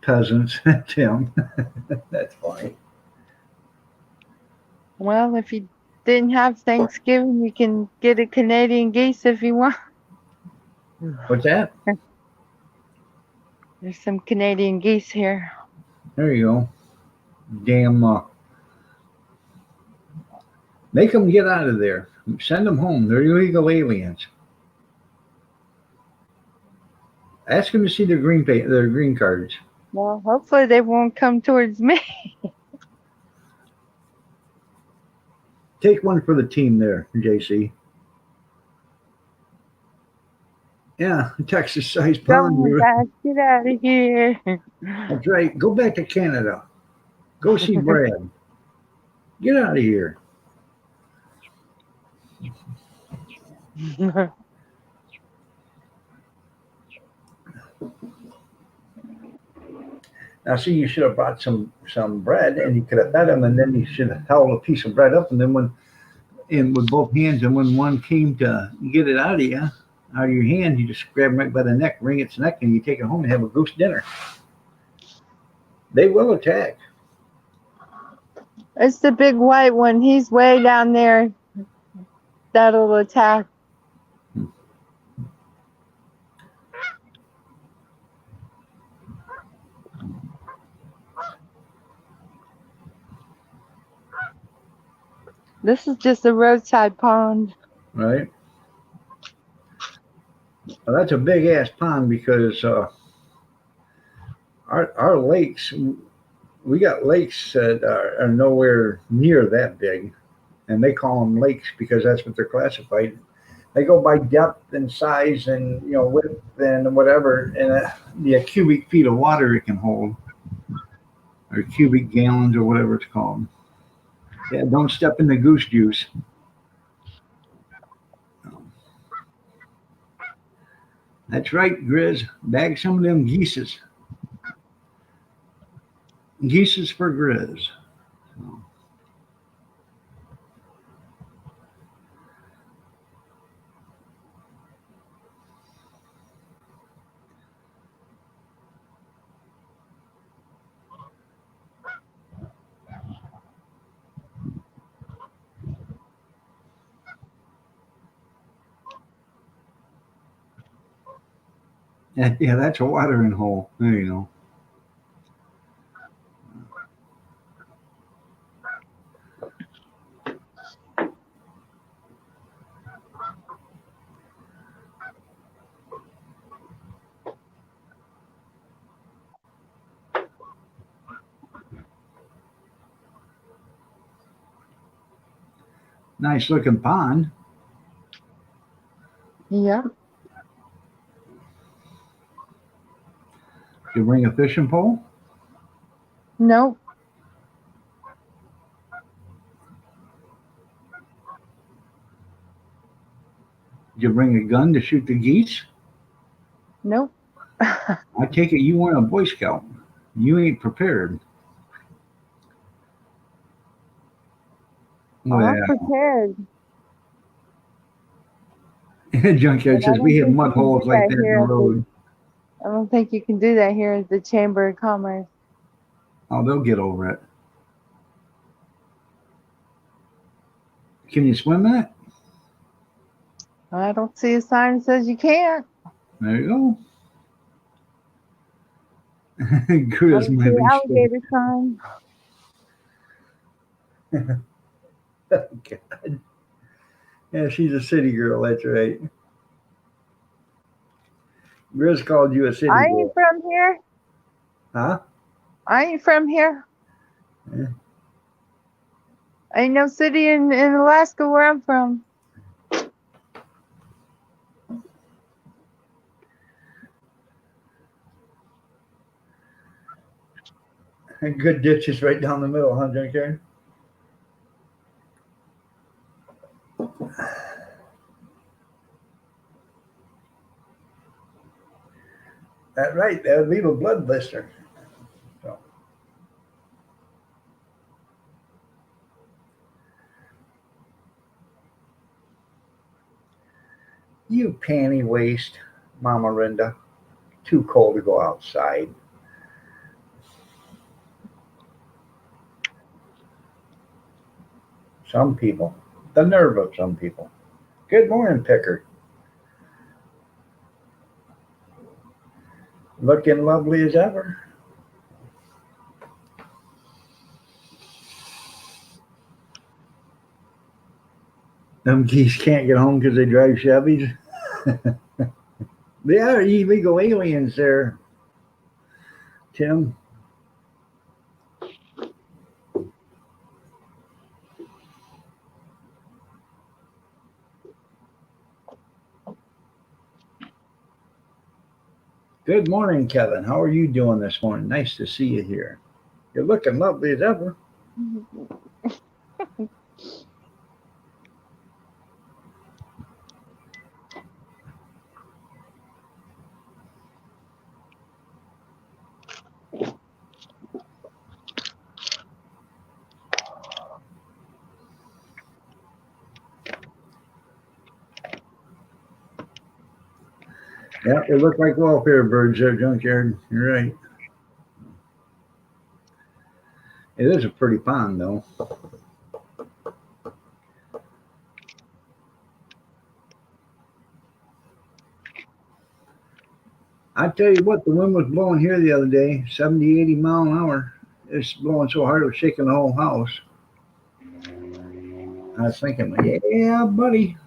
Peasants, Tim. That's funny. Well, if you didn't have Thanksgiving, you can get a Canadian geese if you want. What's that? There's some Canadian geese here. There you go. Damn. Make them get out of there. Send them home. They're illegal aliens. Ask them to see their green cards. Well, hopefully they won't come towards me. Take one for the team there, JC. Yeah, Texas-sized Come on, pond. guys, get out of here. That's right. Go back to Canada. Go see Brad. Get out of here. Now, see, you should have brought some bread, and you could have fed him, and then you should have held a piece of bread up, and then with both hands, and when one came to get it out of you, out of your hand, you just grab him right by the neck, wring its neck, and you take it home and have a goose dinner. They will attack. It's the big white one. He's way down there. That'll attack. This is just a roadside pond. Right? Well, that's a big ass pond because our lakes, we got lakes that are nowhere near that big, and they call them lakes because that's what they're classified. They go by depth and size and width and whatever, and the cubic feet of water it can hold, or cubic gallons or whatever it's called. Yeah, don't step in the goose juice. That's right, Grizz. Bag some of them geeses. Geeses for Grizz. So, yeah, that's a watering hole. There you go. Nice looking pond. Yep. You bring a fishing pole? Nope. You bring a gun to shoot the geese? Nope. I take it you weren't a Boy Scout. You ain't prepared. Oh, I'm Well, prepared. Junkyard But I says we don't have think you mud can holes do like that that in the here at the road. I don't think you can do that here at the Chamber of Commerce. Oh, they'll get over it. Can you swim in it? I don't see a sign that says you can't. There you go. I Grizz don't see might an be sure. alligator sign. God. Yeah, she's a city girl. That's right. Grizz called you a city I girl. ain't from here. Huh? I ain't from here. Yeah. Ain't no city in Alaska where I'm from. Good ditches right down the middle, huh, Junkyard? That's right. That would leave a blood blister. So, you panty waste, Mama Rinda. Too cold to go outside. Some people. The nerve of some people. Good morning, Picker. Looking lovely as ever. Them geese can't get home because they drive Chevys. They are illegal aliens there, Tim. Good morning, Kevin. How are you doing this morning? Nice to see you here. You're looking lovely as ever. Yeah, they look like welfare birds there, junkyard. You're right. It is a pretty pond, though. I tell you what, the wind was blowing here the other day, 70, 80 mile an hour. It's blowing so hard it was shaking the whole house. I was thinking, yeah, buddy.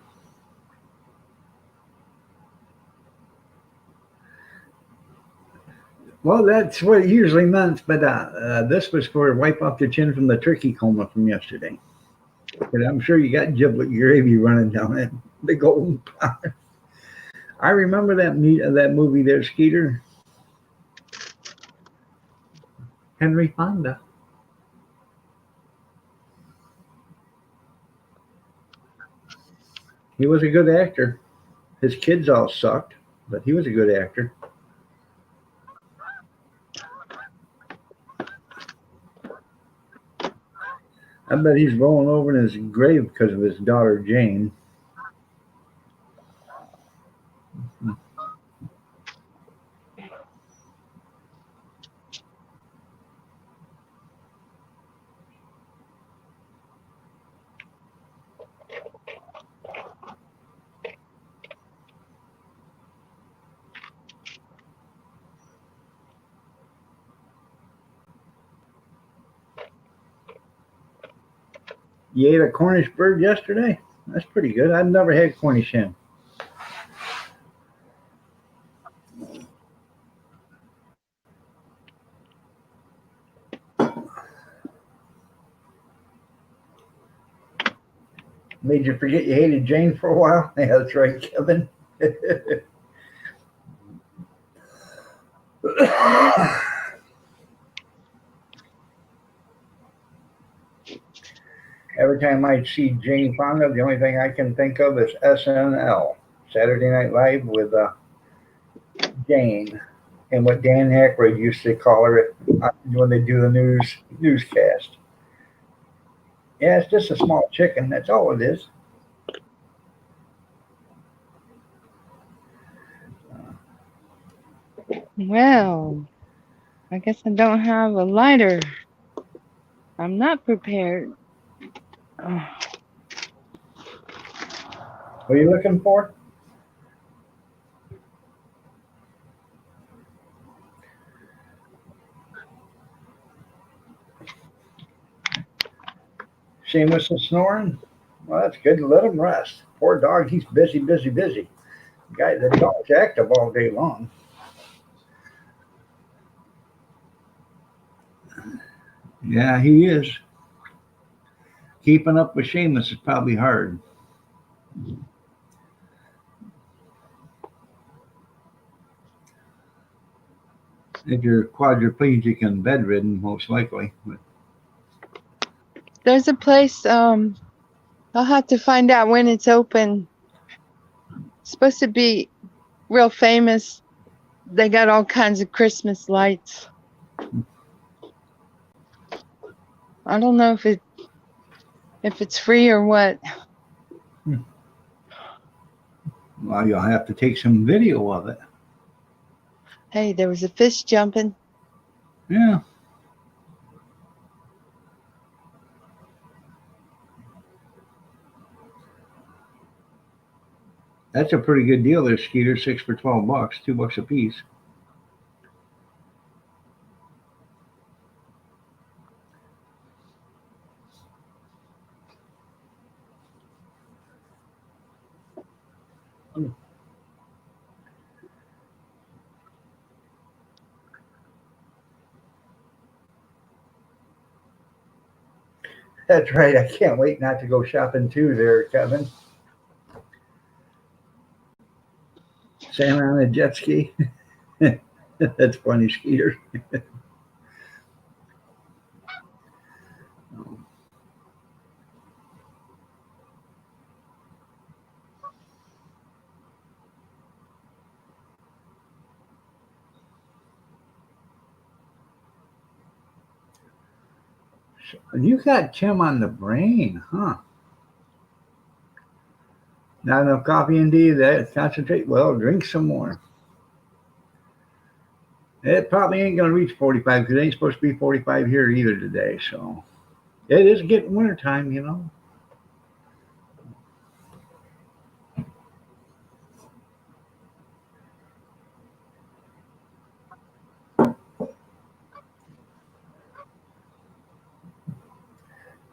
Well, that's what it usually meant, but this was for wipe off the chin from the turkey coma from yesterday. But I'm sure you got giblet gravy running down it, the golden pond. I remember that movie there, Skeeter. Henry Fonda. He was a good actor. His kids all sucked, but he was a good actor. I bet he's rolling over in his grave because of his daughter Jane. You ate a Cornish bird yesterday? That's pretty good. I've never had Cornish hen. Made you forget you hated Jane for a while? Yeah, that's right, Kevin. Every time I see Jane Fonda, the only thing I can think of is SNL, Saturday Night Live with Jane, and what Dan Aykroyd used to call her when they do the newscast. Yeah, it's just a small chicken. That's all it is. Well, I guess I don't have a lighter. I'm not prepared. Oh, What are you looking for? Seamus is snoring. Well, that's good. Let him rest. Poor dog. He's busy, busy, busy. The dog's active all day long. Yeah, he is. Keeping up with Seamus is probably hard. If you're quadriplegic and bedridden, most likely. But there's a place. I'll have to find out when it's open. It's supposed to be real famous. They got all kinds of Christmas lights. I don't know if it's free or what. Well, you'll have to take some video of it. Hey, there was a fish jumping. Yeah. That's a pretty good deal there, Skeeter. 6 for $12, $2 a piece. That's right. I can't wait not to go shopping too there, Kevin. Santa on a jet ski. That's funny, Skeeter. You got Tim on the brain, huh? Not enough coffee indeed. That concentrate. Well, drink some more. It probably ain't gonna reach 45 because it ain't supposed to be 45 here either today. So it is getting wintertime, you know.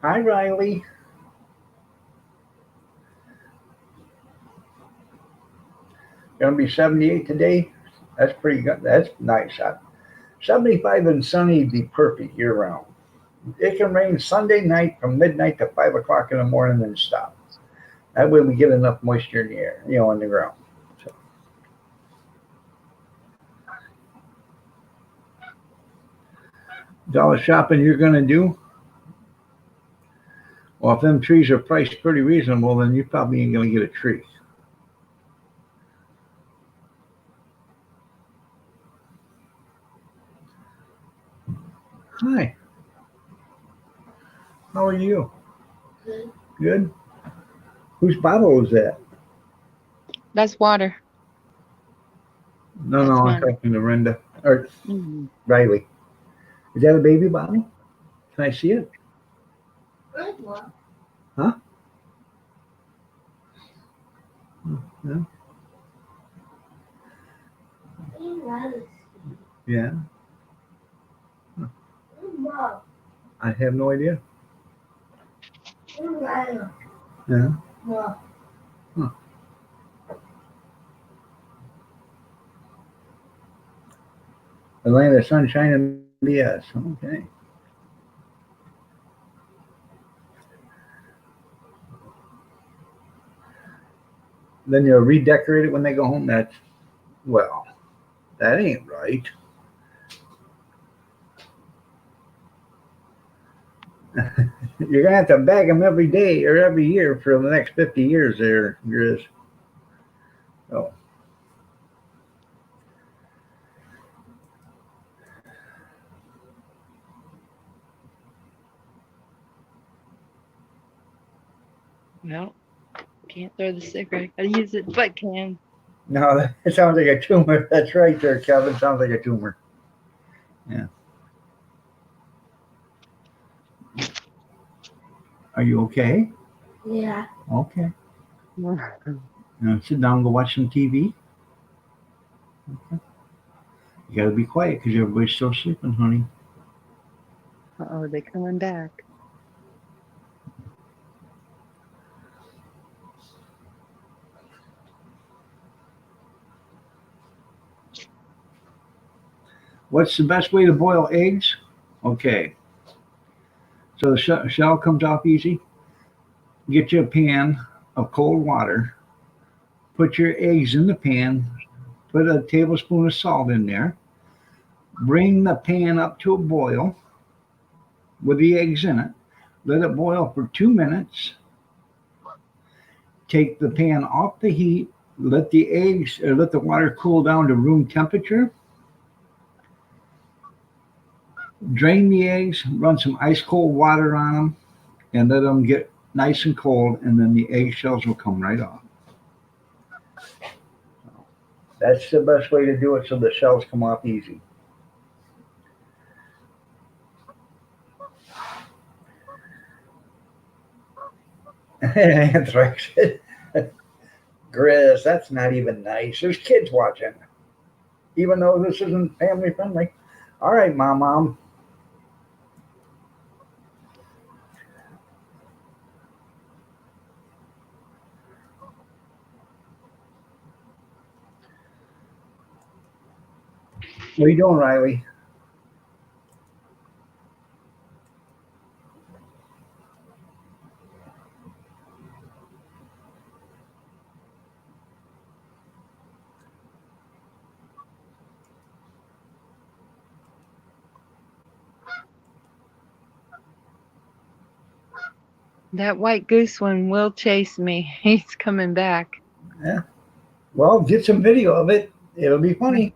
Hi, Riley. Gonna be 78 today. That's pretty good. That's nice. 75 and sunny would be perfect year round. It can rain Sunday night from midnight to 5 o'clock in the morning and stop. That way we get enough moisture in the air, in the ground. So, is all the shopping you're gonna do? Well, if them trees are priced pretty reasonable, then you probably ain't gonna get a tree. Hi, how are you? Good. Good. Whose bottle is that? That's water. No, That's I'm mine. talking to Brenda or Mhm. Riley. Is that a baby bottle? Can I see it? Good one. Huh? Yeah. Yeah. Mom. I have no idea. Mom. Yeah. Mom. Huh. The land of sunshine and BS. Okay. Then you'll redecorate it when they go home. Well, that ain't right. You're gonna have to bag them every day or every year for the next 50 years. There, Grizz. Oh, No, can't throw the cigarette. Gotta use it, but can. no, that sounds like a tumor. That's right, there, Kevin. Sounds like a tumor. Yeah. Are you okay? Yeah. Okay. Sit down and go watch some TV. You gotta be quiet because everybody's still sleeping, honey. Oh, they coming back. What's the best way to boil eggs? Okay. So the shell comes off easy. Get you a pan of cold water. Put your eggs in the pan. Put a tablespoon of salt in there. Bring the pan up to a boil with the eggs in it. Let it boil for 2 minutes. Take the pan off the heat. Let let the water cool down to room temperature. Drain the eggs. Run some ice cold water on them, and let them get nice and cold. And then the eggshells will come right off. That's the best way to do it, so the shells come off easy. Anthrax. Grizz, that's not even nice. There's kids watching, even though this isn't family friendly. All right, Mom. What are you doing, Riley? That white goose one will chase me. He's coming back. Yeah. Well, get some video of it. It'll be funny.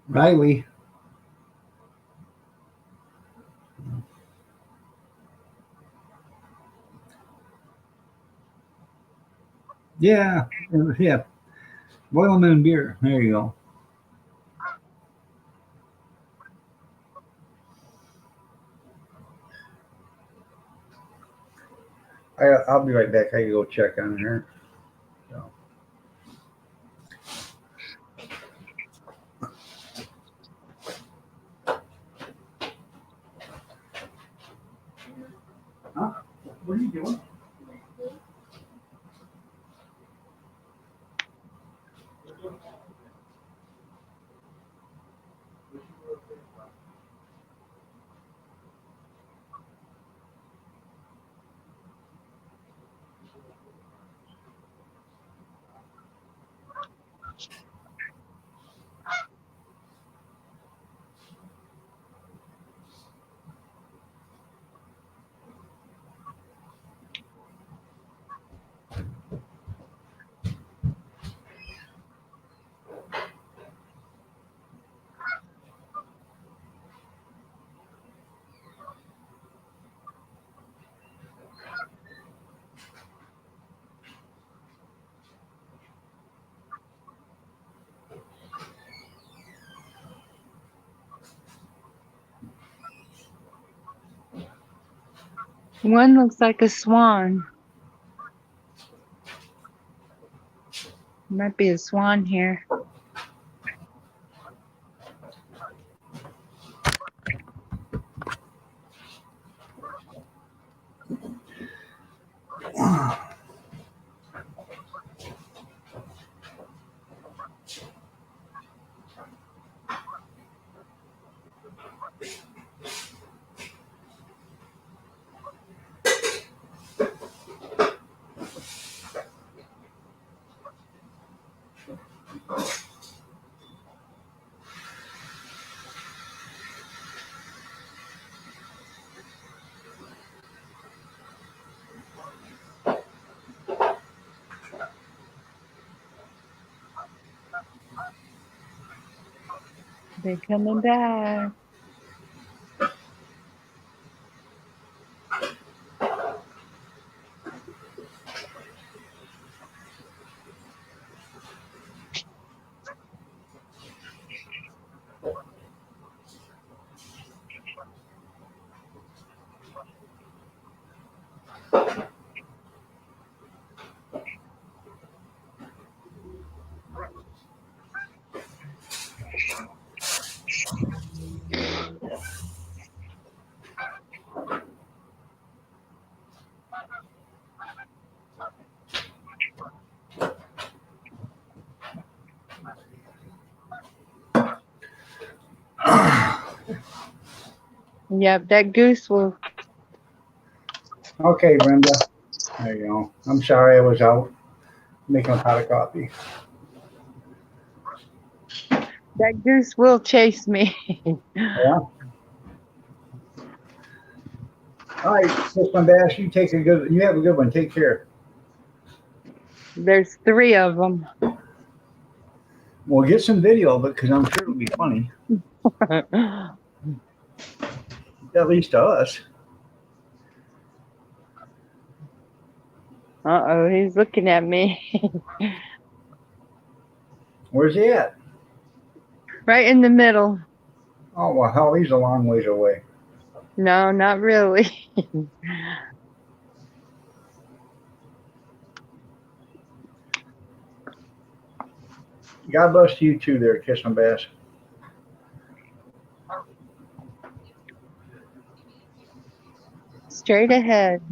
Riley. Yeah. Yeah. Boil them in beer. There you go. I'll be right back. I can go check on her. So. Huh? What are you doing? One looks like a swan. Might be a swan here. They're coming back. Yep, that goose will. Okay, Brenda. There you go. I'm sorry I was out making a pot of coffee. That goose will chase me. Yeah. All right, Miss Bass, you have a good one. Take care. There's 3 of them. We'll get some video of it because I'm sure it'll be funny, at least to us. Uh-oh, he's looking at me. Where's he at? Right in the middle. Oh, well, hell, he's a long ways away. No, not really. God bless you too there, Kissing Bass. Straight ahead.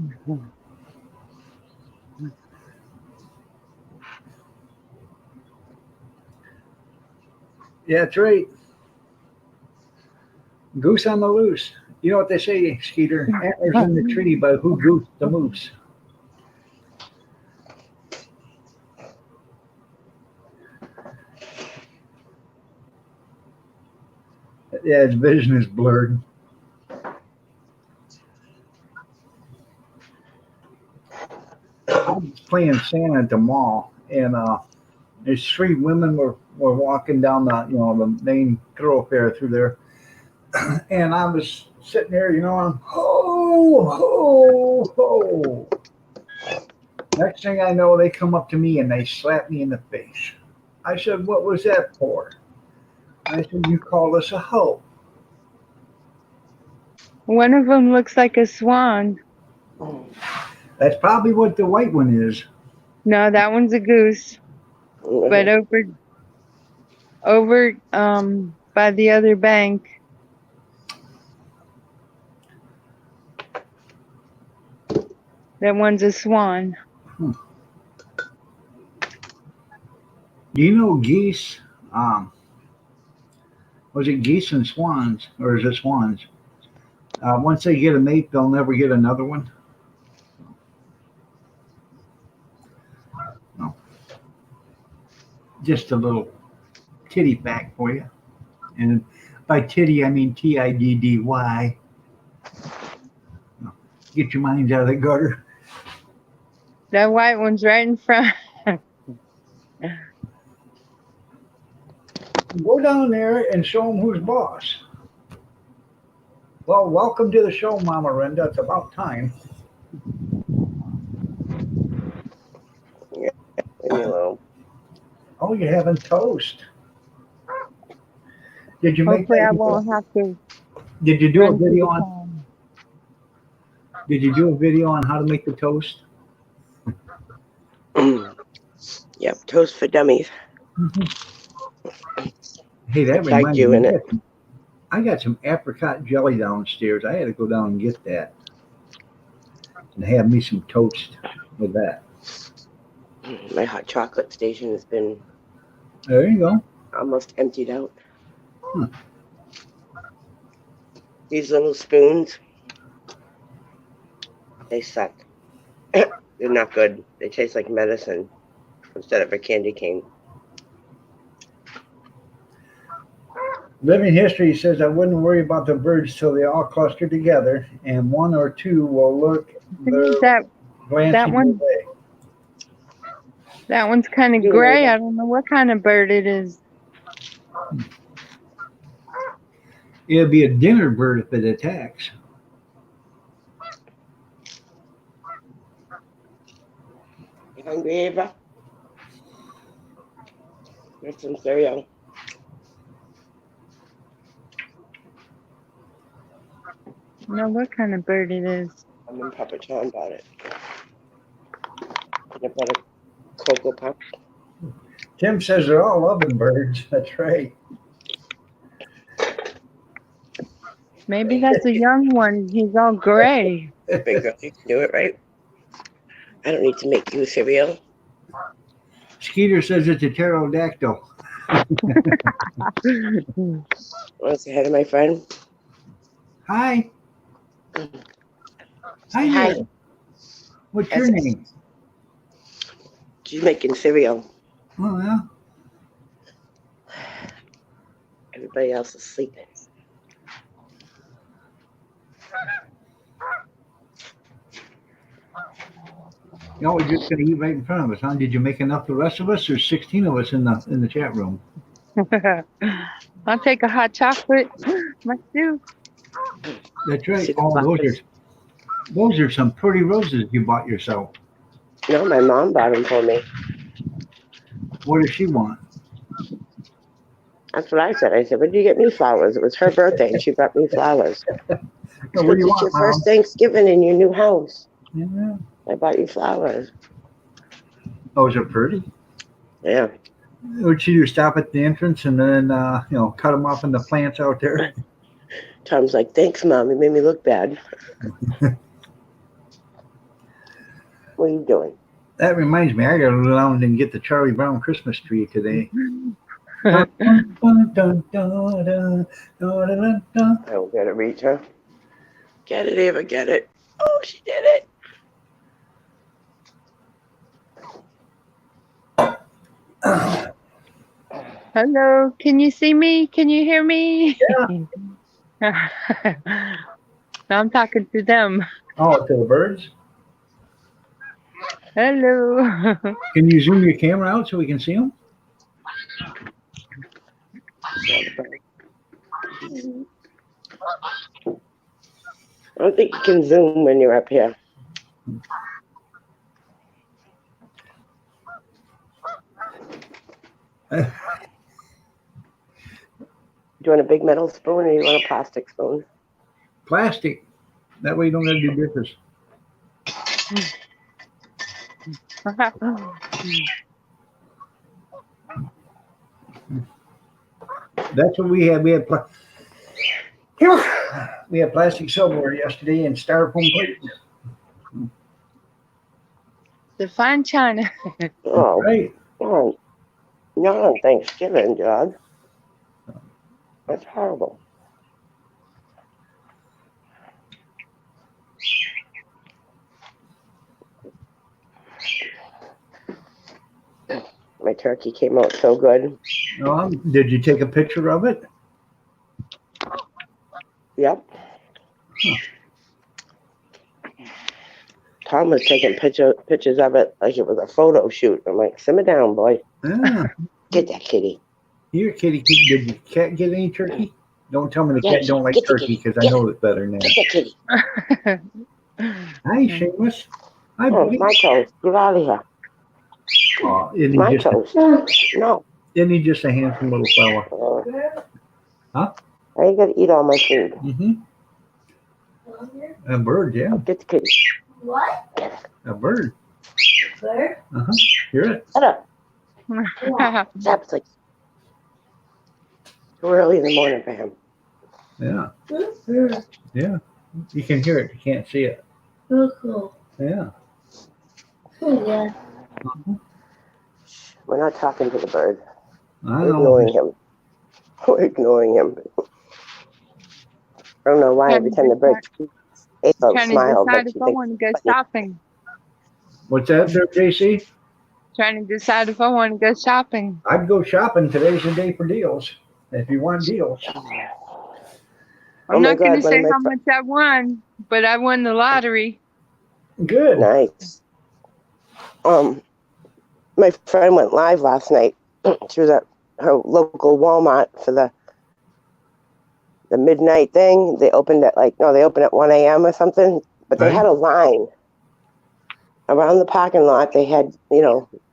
Yeah, that's right. Goose on the loose. You know what they say, Skeeter? Antlers in the tree, but who goosed the moose? Yeah, his vision is blurred. I was playing Santa at the mall, and there's three women were walking down the main thoroughfare through there, and I was sitting there, I'm ho ho ho. Next thing I know, they come up to me and they slap me in the face. I said, "What was that for?" I said, "You called us a hoe." One of them looks like a swan. That's probably what the white one is. No, that one's a goose. But over by the other bank, that one's a swan. Do you know geese? Was it geese and swans, or is it swans? Once they get a mate, they'll never get another one. No. Just a little titty fact for you. And by titty, I mean Tiddy. Get your minds out of the gutter. That white one's right in front. Go down there and show them who's boss. Well, welcome to the show, Mama Renda. It's about time. Yeah, leave me alone. Oh, you're having toast. Did you make Hopefully, that? I won't have to. Did you do a run through video the on? town. Did you do a video on how to make the toast? Yep, toast for dummies. Hey, that It's like reminds doing me. it. I got some apricot jelly downstairs. I had to go down and get that and have me some toast with that. My hot chocolate station has been There you go. almost emptied out. Hmm. These little spoons, they suck. They're not good. They taste like medicine instead of a candy cane. Living history says I wouldn't worry about the birds till they all cluster together, and one or two will look That glancing one- away. That one's kind of Yeah. gray. I don't know what kind of bird it is. It'll be a dinner bird if it attacks. You hungry, Ava? Here's some cereal. I don't know what kind of bird it is. I'm in Papa John about it. Peanut butter Cocoa Puff. Tim says they're all loving birds. That's right. Maybe that's a young one. He's all gray. Big girl, you can do it, right? I don't need to make you cereal. Skeeter says it's a pterodactyl. Want to say hi to my friend? Hi. Hi. Hi. There. What's your That's- name? She's making cereal. Oh, yeah. Everybody else is sleeping. No, we're just going to eat right in front of us, huh? Did you make enough for the rest of us? There's 16 of us in the chat room. I'll take a hot chocolate. Must do. That's right. See the Oh, flowers? those are some pretty roses you bought yourself. No, my mom bought them for me. What does she want? That's what I said. I said, "When did you get me flowers?" It was her birthday, and she brought me flowers. No, what do you It's your want, Mom? first Thanksgiving in your new house. Yeah. I bought you flowers. Those are pretty. Yeah. What'd she do? Stop at the entrance and then, cut them off in the plants out there? Tom's like, "Thanks, Mom. You made me look bad." What are you doing? That reminds me, I got to go down and get the Charlie Brown Christmas tree today. Dun, dun, dun, dun, dun, dun, dun, dun. I will get it, reach her. Get it, Ava, get it. Oh, she did it. Hello, can you see me? Can you hear me? Yeah. I'm talking to them. Oh, to the birds. Hello. Can you zoom your camera out so we can see them? I don't think you can zoom when you're up here. Do you want a big metal spoon or you want a plastic spoon? Plastic. That way you don't have to do dishes. That's what we had. We had plastic silverware yesterday and styrofoam plates. The fine china. Oh, Right. oh, not on Thanksgiving, Doug. That's horrible. My turkey came out so good. Did you take a picture of it? Yep. Tom was taking pictures of it like it was a photo shoot. I'm like, simmer down, boy. Ah, Get that kitty. here, kitty. Did your cat get any turkey? Don't tell me the cat don't like Get the turkey kitty. because I know it better now. Get that kitty. Hi, Shameless. Hi, Oh, buddy. my toes. Get out of here. Oh, isn't My he just toes. No. isn't he just a handsome little fella? Huh? I ain't gonna eat all my food. Mm-hmm. A bird, yeah. Get the kitty. What? A bird. Bird? Uh-huh. Hear it? Shut up. That's like too early in the morning for him. Yeah. Mm-hmm. Yeah. You can hear it. You can't see it. Cool. Yeah. Yeah. We're not talking to the bird. I We're know. ignoring him. We're ignoring him. I don't know why every time the bird April Trying to smiles decide like if she I thinks want to go funny. shopping. What's that there, JC? Trying to decide if I want to go shopping. I'd go shopping. Today's the day for deals. If you want deals. I'm Oh my not going to God, one say of my how much I won, but I won the lottery. Good. Nice. My friend went live last night. She was at her local Walmart for the midnight thing. They opened at they opened at 1 a.m. or something, but they Right. had a line around the parking lot. They had,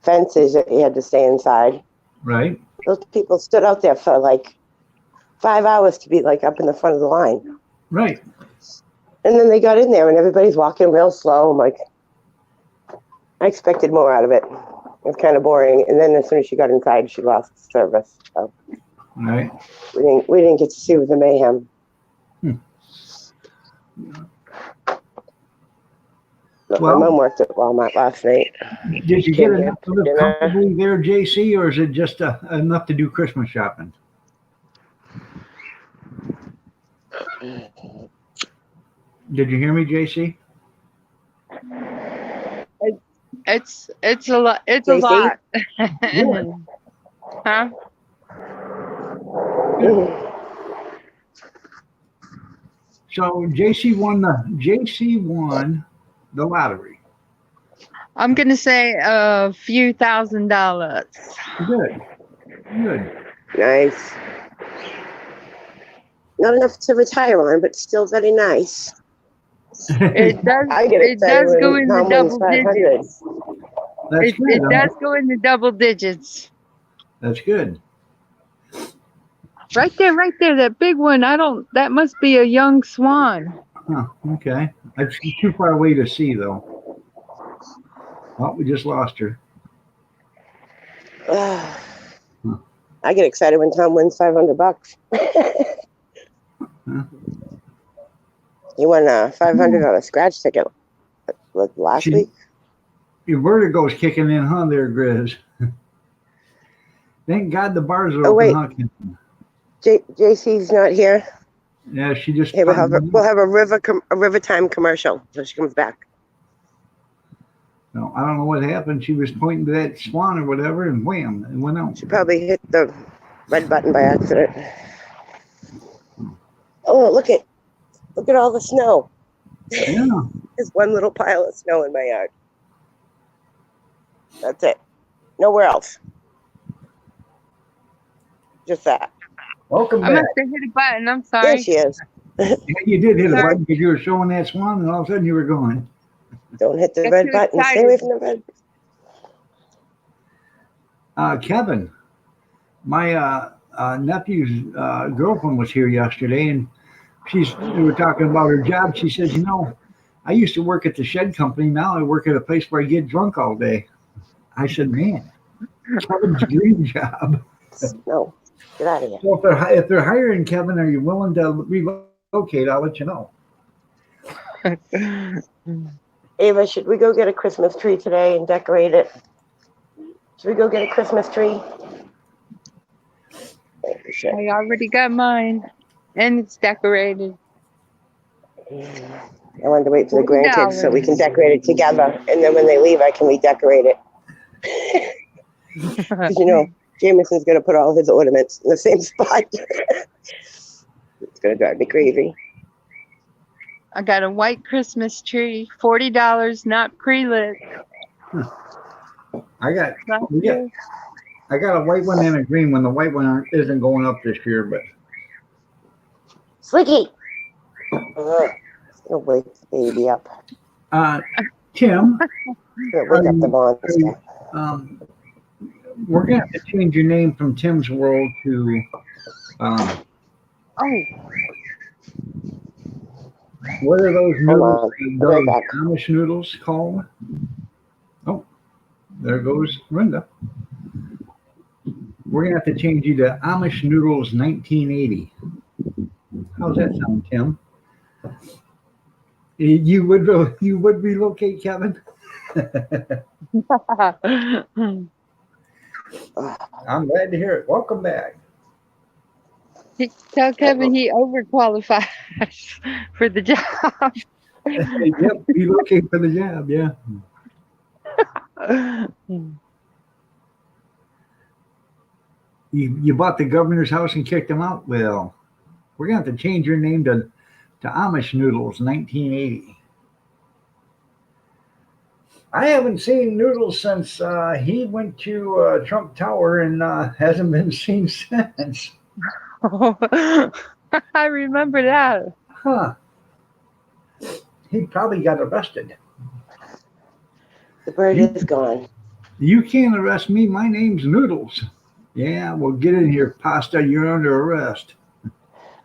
fences that you had to stay inside. Right. Those people stood out there for 5 hours to be up in the front of the line. Right. And then they got in there and everybody's walking real slow. I'm like, I expected more out of it. It was kind of boring. And then as soon as she got inside, she lost service. So Right. we didn't get to see the mayhem. But Well- my mom worked at Walmart last night. Did you Came get here enough to for live dinner. comfortably there, JC, or is it just enough to do Christmas shopping? Did you hear me, JC? It's a lot. It's a JC? lot. Good. Huh? So JC won the lottery. I'm going to say a few $1,000s. Good. Good. Nice. Not enough to retire on, but still very nice. It does. I get It excited does go when in the Tom wins double 500. digits. That's It good. does go in the double digits. That's good. Right there, that big one. That must be a young swan. Huh, okay. That's too far away to see, though. Oh, we just lost her. I get excited when Tom wins $500. Huh? He won $500 on a scratch ticket last week. Your vertigo's kicking in, huh, there, Grizz? Thank God the bars are Oh, open, wait. huh? JC's not here. Yeah, she just. Hey, we'll have a river time commercial until she comes back. No, I don't know what happened. She was pointing to that swan or whatever, and wham, it went out. She probably hit the red button by accident. Oh, look at all the snow. Yeah. There's one little pile of snow in my yard. That's it. Nowhere else. Just that. Welcome I back. must have hit a button. I'm There sorry. she is. Yeah, you did hit a Sorry. button because you were showing that swan, and all of a sudden you were gone. Don't hit the Got red too button. Stay away excited. from the red. Kevin, my nephew's girlfriend was here yesterday, and we were talking about her job. She says, I used to work at the shed company. Now I work at a place where I get drunk all day. I said, man, Kevin's dream job. No, get out of here. So if they're hiring Kevin, are you willing to relocate? I'll let you know. Ava, should we go get a Christmas tree today and decorate it? Should we go get a Christmas tree? I already got mine, and it's decorated. I wanted to wait for the grandkids so we $40. can decorate it together, and then when they leave, I can redecorate it. Because Jameson's going to put all his ornaments in the same spot. It's going to drive me crazy. I got a white Christmas tree, $40, not pre-lit. I got Not a white one and a green one. The white one isn't going up this year, but Slicky! Gonna wake the baby up. Tim, Gonna wake up the monster. we're gonna have to change your name from Tim's World to Oh, what are those noodles? Right back. Amish noodles called? Oh, there goes Linda. We're gonna have to change you to Amish Noodles 1980. How's that sound, Tim? You would relocate, Kevin? I'm glad to hear it. Welcome back. Tell Kevin he overqualifies for the job. Yep, relocate for the job, yeah. You bought the governor's house and kicked him out? Well, we're going to have to change your name to Amish Noodles 1980. I haven't seen Noodles since he went to Trump Tower and hasn't been seen since. I remember that. Huh. He probably got arrested. The bird is gone. You can't arrest me. My name's Noodles. Yeah, well, get in here, Pasta. You're under arrest.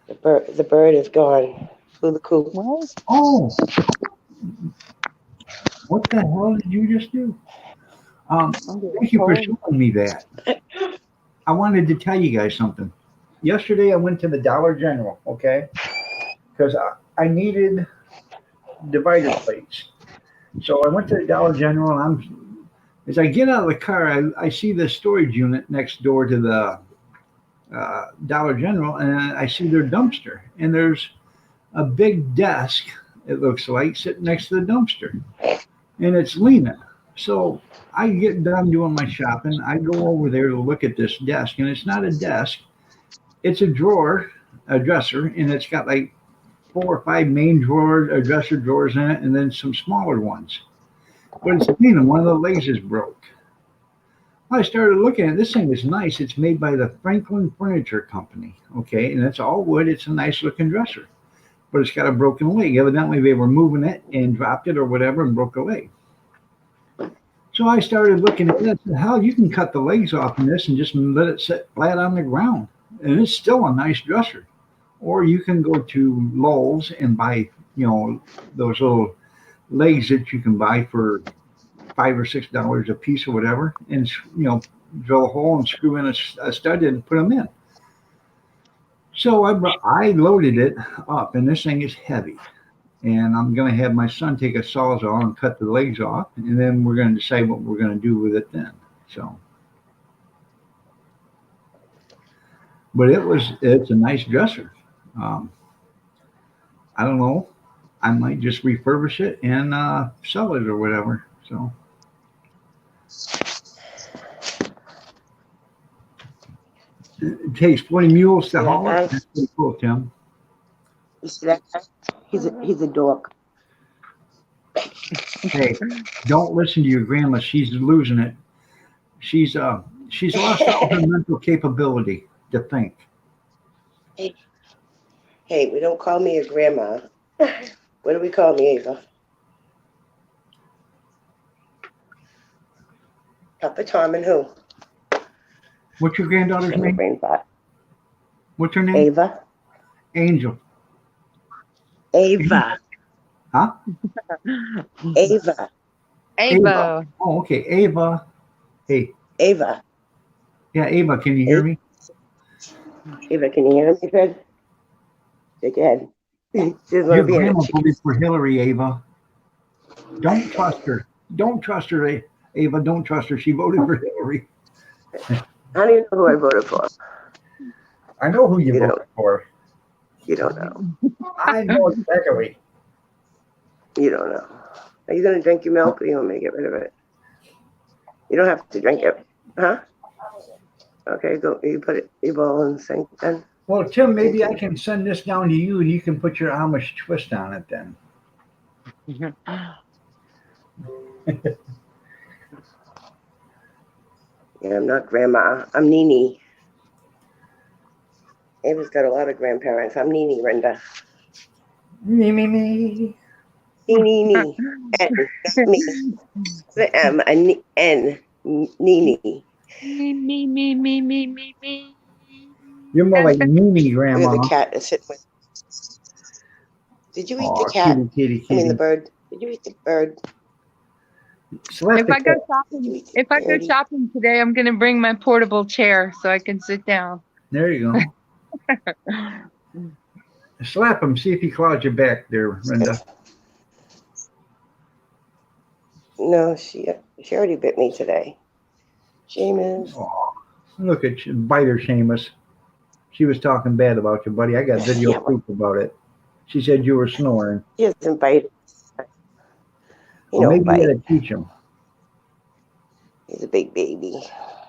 The bird is gone. Flew the coop. What? Oh. What the hell did you just do? Thank you for showing me that. I wanted to tell you guys something. Yesterday, I went to the Dollar General, okay? Because I needed divider plates. So I went to the Dollar General, and as I get out of the car, I see the storage unit next door to the Dollar General, and I see their dumpster. And there's a big desk, it looks like, sitting next to the dumpster. And it's leaning. So I get done doing my shopping. I go over there to look at this desk, and it's not a desk. It's a drawer, a dresser, and it's got like 4 or 5 main drawers, dresser drawers in it, and then some smaller ones. But it's leaning. One of the legs is broke. I started looking at it. This thing is nice. It's made by the Franklin Furniture Company, okay? And it's all wood. It's a nice looking dresser. But it's got a broken leg. Evidently, they were moving it and dropped it or whatever and broke a leg. So I started looking at it and said, hell, you can cut the legs off in this and just let it sit flat on the ground. And it's still a nice dresser. Or you can go to Lowe's and buy, those little legs that you can buy for $5 or $6 a piece or whatever, and drill a hole and screw in a stud and put them in. So I loaded it up, and this thing is heavy. And I'm going to have my son take a sawzall and cut the legs off, and then we're going to decide what we're going to do with it then. So, but it's a nice dresser. I don't know. I might just refurbish it and sell it or whatever. So. It takes 40 mules to See that haul it. guy? That's pretty cool, Tim. You see that guy? He's a dork. Hey, don't listen to your grandma. She's losing it. She's lost all her mental capability to think. Hey, we don't call me a grandma. What do we call me, Ava? Papa Tom and who? What's your granddaughter's My name? brain thought. What's her name? Ava. Angel. Ava. Huh? Ava. Ava. Oh, okay. Ava. Hey. Ava. Yeah, Ava, can you hear me? Ava, can you hear me, Fred? Shake your head. She doesn't want Your to be in grandma it. voted for Hillary, Ava. Don't trust her. Don't trust her, Ava. Don't trust her. She voted for Hillary. I don't even know who I voted for. I know who you You voted for. You don't know. I know exactly. You don't know. Are you going to drink your milk or you want me to get rid of it? You don't have to drink it. Huh? Okay, go. You put it, your bowl in the sink then. Well, Tim, maybe I can send this down to you and you can put your Amish twist on it then. Yeah, I'm not grandma. I'm Nini. Ava's got a lot of grandparents. I'm Nini, Brenda. Me. Nini. N, not me. The M, a N. Nini. Me. You're more like Mimi, Look at Grandma. the cat that's sitting with. Did you eat the Oh, cat? kitty. I mean the bird. Did you eat the bird? Slap If the I go cat. shopping, if I go shopping today, I'm gonna bring my portable chair so I can sit down. There you go. Slap him. See if he claws you back there, Brenda. No, she already bit me today. Seamus. Oh, look at you, biter Seamus. She was talking bad about you, buddy. I got video Yeah, proof about it. She said you were snoring. He doesn't bite. He Well, don't maybe you bite. got to teach him. He's a big baby.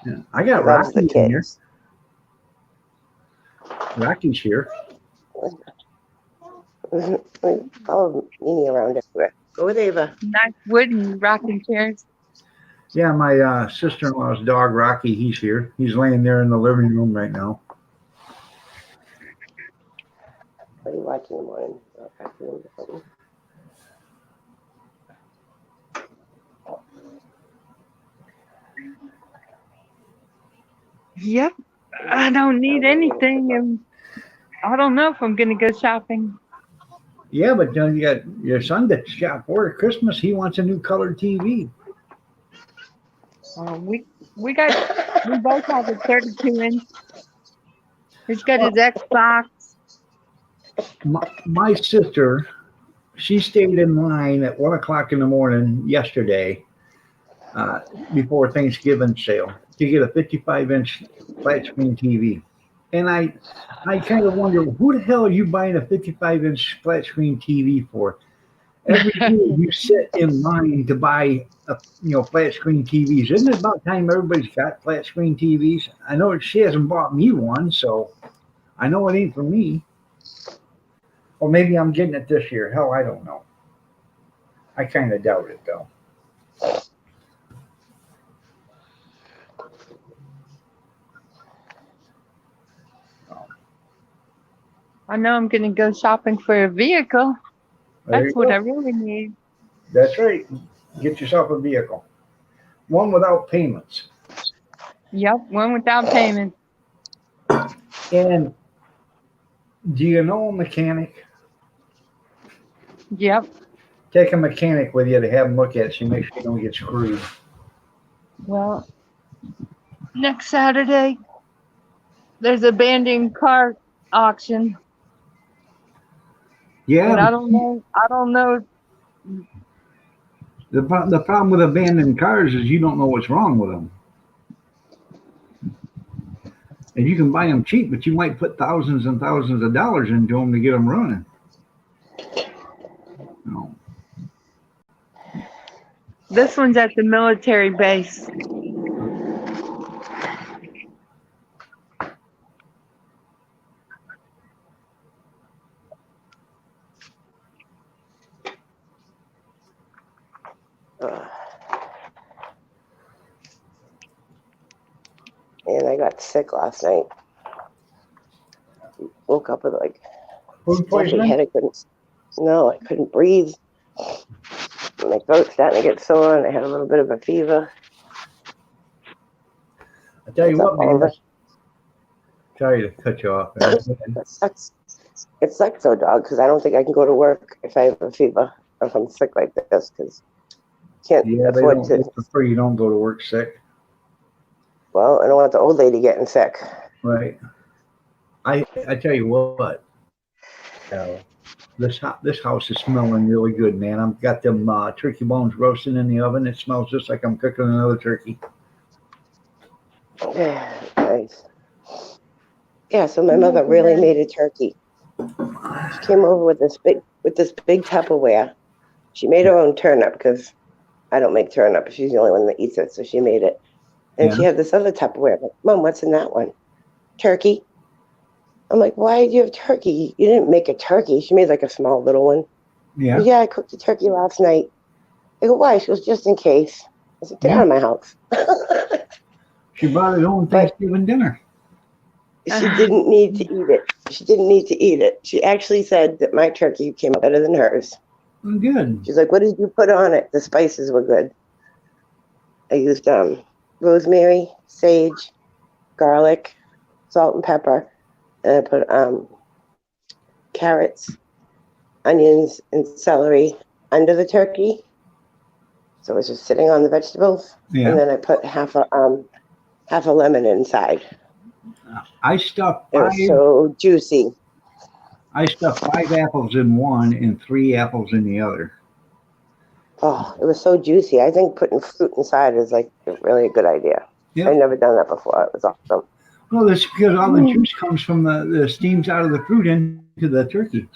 Yeah. I got He loves Rocky the in here. kids. Rocky's here. Follow Nini around everywhere. Go with Ava. Nice wooden rocking chairs. Yeah, my sister-in-law's dog, Rocky, he's here. He's laying there in the living room right now. What are you watching in the morning? Oh, cartoons or something? Yep. I don't need anything, and I don't know if I'm gonna go shopping. Yeah, but you got your son that shop for Christmas. He wants a new colored TV. We both have a 32-inch. He's got his Xbox. My sister, she stayed in line at 1 o'clock in the morning yesterday before Thanksgiving sale to get a 55-inch flat screen TV. And I kind of wonder, who the hell are you buying a 55-inch flat screen TV for? Every year you sit in line to buy flat screen TVs. Isn't it about time everybody's got flat screen TVs? I know she hasn't bought me one, so I know it ain't for me. Or maybe I'm getting it this year. Hell, I don't know. I kind of doubt it, though. I know I'm gonna go shopping for a vehicle. There That's you what go. I really need. That's right. Get yourself a vehicle. One without payments. Yep, one without payment. And do you know a mechanic? Yep. Take a mechanic with you to have him look at it so you make sure you don't get screwed. Well, next Saturday there's a abandoned car auction. Yeah. But I don't know. The problem with abandoned cars is you don't know what's wrong with them. And you can buy them cheap, but you might put thousands and thousands of dollars into them to get them running. No. This one's at the military base. and I got sick last night. Woke up with like Food stuffy poisoning? head. I couldn't breathe. My throat's starting to get sore, and I had a little bit of a fever. I tell you It's what, all man. over. Sorry to cut you off there. It sucks. It sucks though, dog, because I don't think I can go to work if I have a fever or if I'm sick like this, because can't Yeah, they afford don't. to. They prefer you don't go to work sick, Well, I don't want the old lady getting sick. right? I tell you what. This house is smelling really good, man. I've got them turkey bones roasting in the oven. It smells just like I'm cooking another turkey. Nice. Yeah, so my mother really made a turkey. She came over with this big Tupperware. She made her own turnip because I don't make turnip. She's the only one that eats it, so she made it. And Yeah. she had this other Tupperware. I'm like, Mom, what's in that one? Turkey. I'm like, why do you have turkey? You didn't make a turkey. She made like a small little one. Yeah. Yeah, I cooked a turkey last night. I go, why? She goes, just in case. I said, get out of my house. She brought her own Thanksgiving dinner. She didn't need to eat it. She didn't need to eat it. She actually said that my turkey came out better than hers. Good. She's like, what did you put on it? The spices were good. I used rosemary, sage, garlic, salt and pepper, and I put carrots, onions, and celery under the turkey. So it was just sitting on the vegetables. Yeah. And then I put half a lemon inside. I stuffed It was so juicy. 5 apples in one and 3 apples in the other. Oh, it was so juicy. I think putting fruit inside is like really a good idea. Yep. I've never done that before. It was awesome. Well, that's because all the juice comes from the steams out of the fruit into the turkey.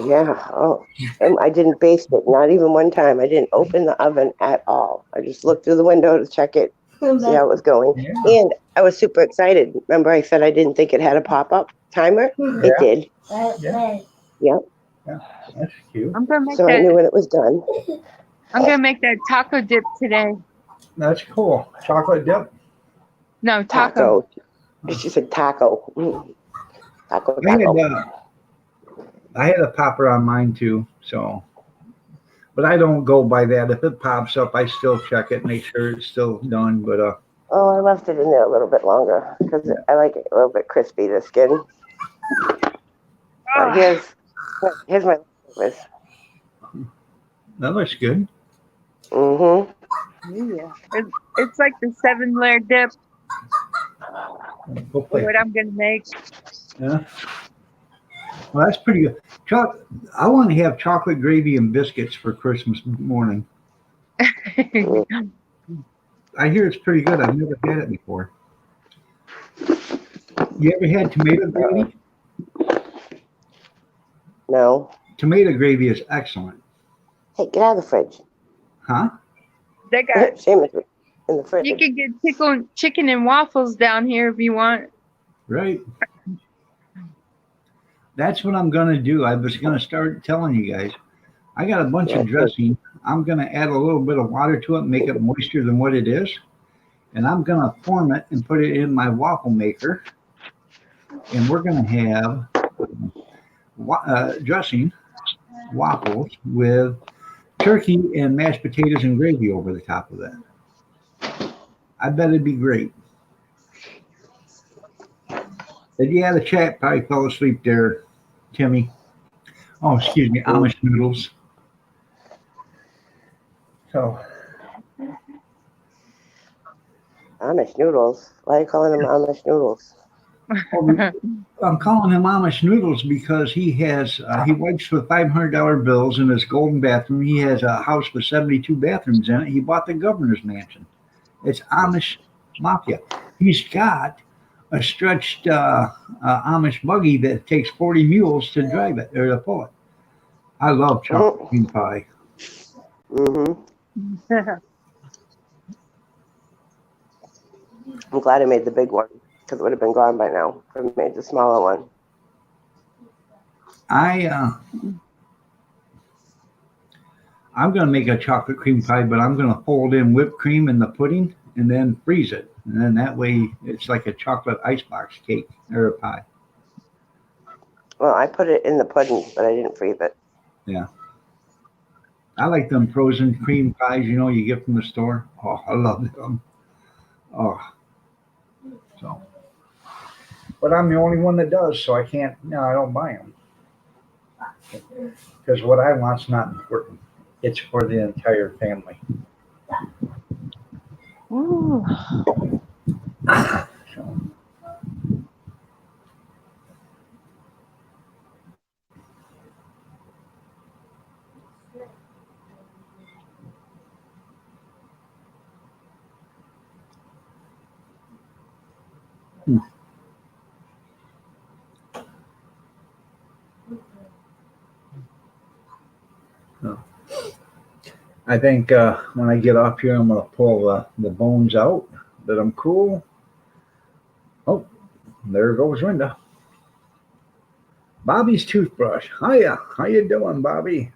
Yeah. Oh, and I didn't baste it. Not even one time. I didn't open the oven at all. I just looked through the window to check it, see how it was going. Yeah. And I was super excited. Remember I said I didn't think it had a pop-up timer? It did. Yeah. Yep. Yeah. That's cute. I'm gonna make So I knew that. when it was done. I'm gonna make that taco dip today. That's cool. Chocolate dip. No taco. She said taco. Taco. I had a popper on mine too, so. But I don't go by that. If it pops up, I still check it, make sure it's still done. But Oh, I left it in there a little bit longer because I like it a little bit crispy, the skin. Here's my leftovers. that looks good. Mm-hmm. Yeah. It's like the 7-layer dip. Go play. What I'm gonna make. Yeah. Well, that's pretty good. I want to have chocolate gravy and biscuits for Christmas morning. I hear it's pretty good. I've never had it before. You ever had tomato gravy? No. Tomato gravy is excellent. Hey, get out of the fridge. Huh? They got. Same in the fridge. You can get chicken and waffles down here if you want. Right. That's what I'm going to do. I was going to start telling you guys. I got a bunch of dressing. I'm going to add a little bit of water to it, make it moister than what it is. And I'm going to form it and put it in my waffle maker. And we're going to have dressing waffles with turkey and mashed potatoes and gravy over the top of that. I bet it'd be great. But yeah, the chat probably fell asleep there, Timmy. Oh, excuse me, Amish noodles. So. Amish noodles. Why are you calling them Amish noodles? I'm calling him Amish noodles because he wipes with $500 bills in his golden bathroom. He has a house with 72 bathrooms in it. He bought the governor's mansion. It's Amish Mafia. He's got a stretched Amish buggy that takes 40 mules to drive it or to pull it. I love chocolate cream pie. Mm-hmm. I'm glad I made the big one because it would have been gone by now if I made the smaller one. I'm going to make a chocolate cream pie, but I'm going to fold in whipped cream in the pudding and then freeze it. And then that way it's like a chocolate icebox cake or a pie. Well, I put it in the pudding, but I didn't freeze it. Yeah. I like them frozen cream pies, you get from the store. Oh, I love them. Oh, so. But I'm the only one that does, so I can't, no, I don't buy them. Because what I want's not important. It's for the entire family. Ooh. So, so. I think when I get off here, I'm going to pull the bones out, let them cool. Oh, there goes Linda. Bobby's toothbrush. Hiya. How you doing, Bobby?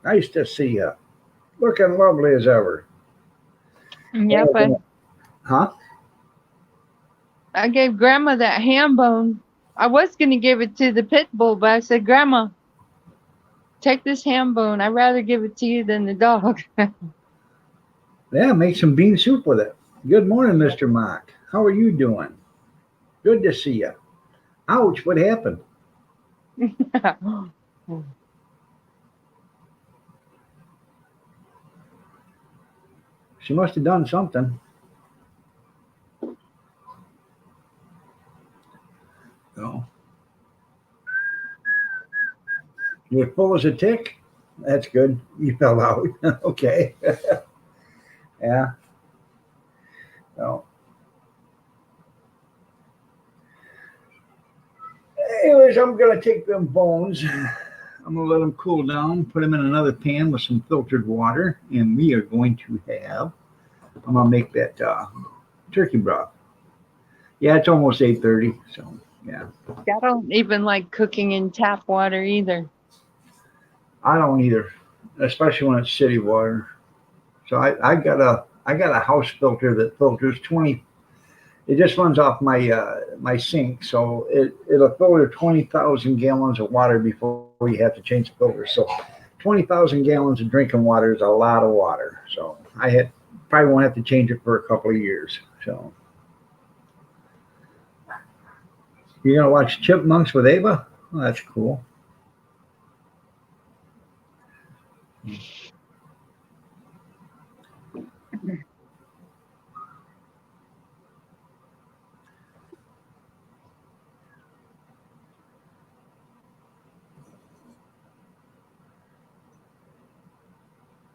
Nice to see you. Looking lovely as ever. Yep, Huh? I gave Grandma that ham bone. I was going to give it to the pit bull, but I said, Grandma, take this ham bone. I'd rather give it to you than the dog. Yeah, make some bean soup with it. Good morning, Mr. Mock. How are you doing? Good to see you. Ouch, what happened? She must have done something. Oh. You're full as a tick? That's good. You fell out. Okay. Yeah. So. Anyways, I'm going to take them bones. I'm going to let them cool down, put them in another pan with some filtered water, and we are going to have, I'm going to make that turkey broth. Yeah, it's almost 8:30, so yeah. I don't even like cooking in tap water either. I don't either, especially when it's city water. So I got a house filter that filters 20. It just runs off my sink, so it'll filter 20,000 gallons of water before you have to change the filter. So 20,000 gallons of drinking water is a lot of water. So probably won't have to change it for a couple of years. So you're gonna watch Chipmunks with Ava? Oh, that's cool.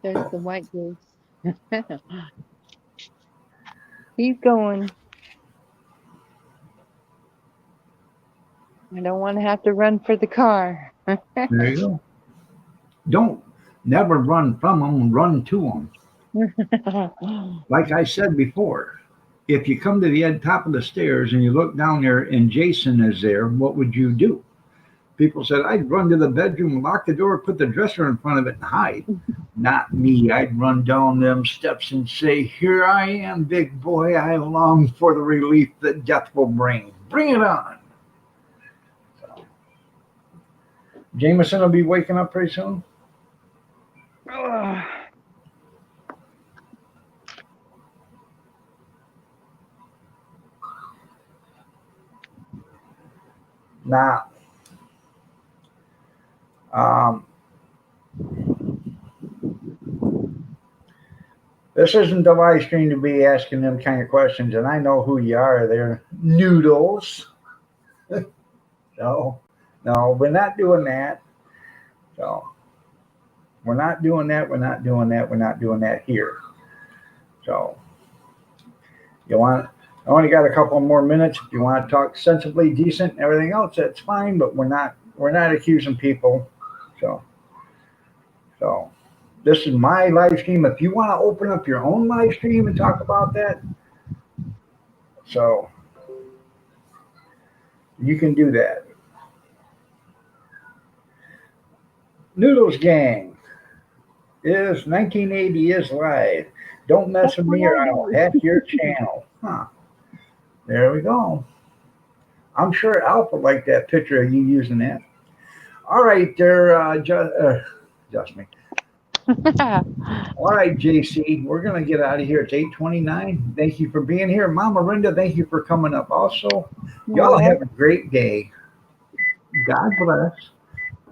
There's the white goose. He's going. I don't want to have to run for the car. There you go. Don't never run from them, run to them. Like I said before, if you come to the top of the stairs and you look down there and Jason is there, what would you do? People said, I'd run to the bedroom, lock the door, put the dresser in front of it and hide. Not me. I'd run down them steps and say, here I am, big boy. I long for the relief that death will bring. Bring it on. So, Jameson will be waking up pretty soon. Nah. This isn't the live stream to be asking them kind of questions, and I know who you are. They're noodles. No, we're not doing that. So we're not doing that. We're not doing that. We're not doing that here. So I only got a couple more minutes. If you want to talk sensibly, decent, and everything else, that's fine. But we're not accusing people. So this is my live stream. If you want to open up your own live stream and talk about that, so you can do that. Noodles Gang is 1980 is live. Don't mess That's with what me or I I'll do. hack your channel. Huh. There we go. I'm sure Alpha liked that picture of you using that. All right, there, just me. All right, JC, we're gonna get out of here. It's 8:29. Thank you for being here, Mama Linda. Thank you for coming up. Also, y'all Yeah. have a great day. God bless.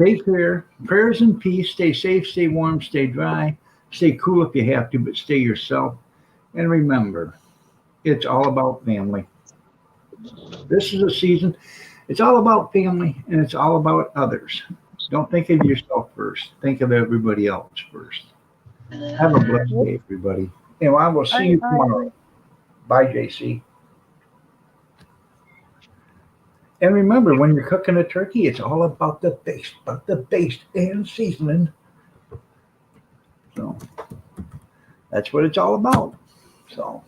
Take care. Prayers and peace. Stay safe. Stay warm. Stay dry. Stay cool if you have to, but stay yourself. And remember, it's all about family. This is a season. It's all about family, and it's all about others. Don't think of yourself first. Think of everybody else first. Have a blessed Yep. day, everybody. And I will see I, you I, tomorrow. Bye, JC. And remember, when you're cooking a turkey, it's all about the base and seasoning. So that's what it's all about. So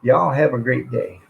y'all have a great day.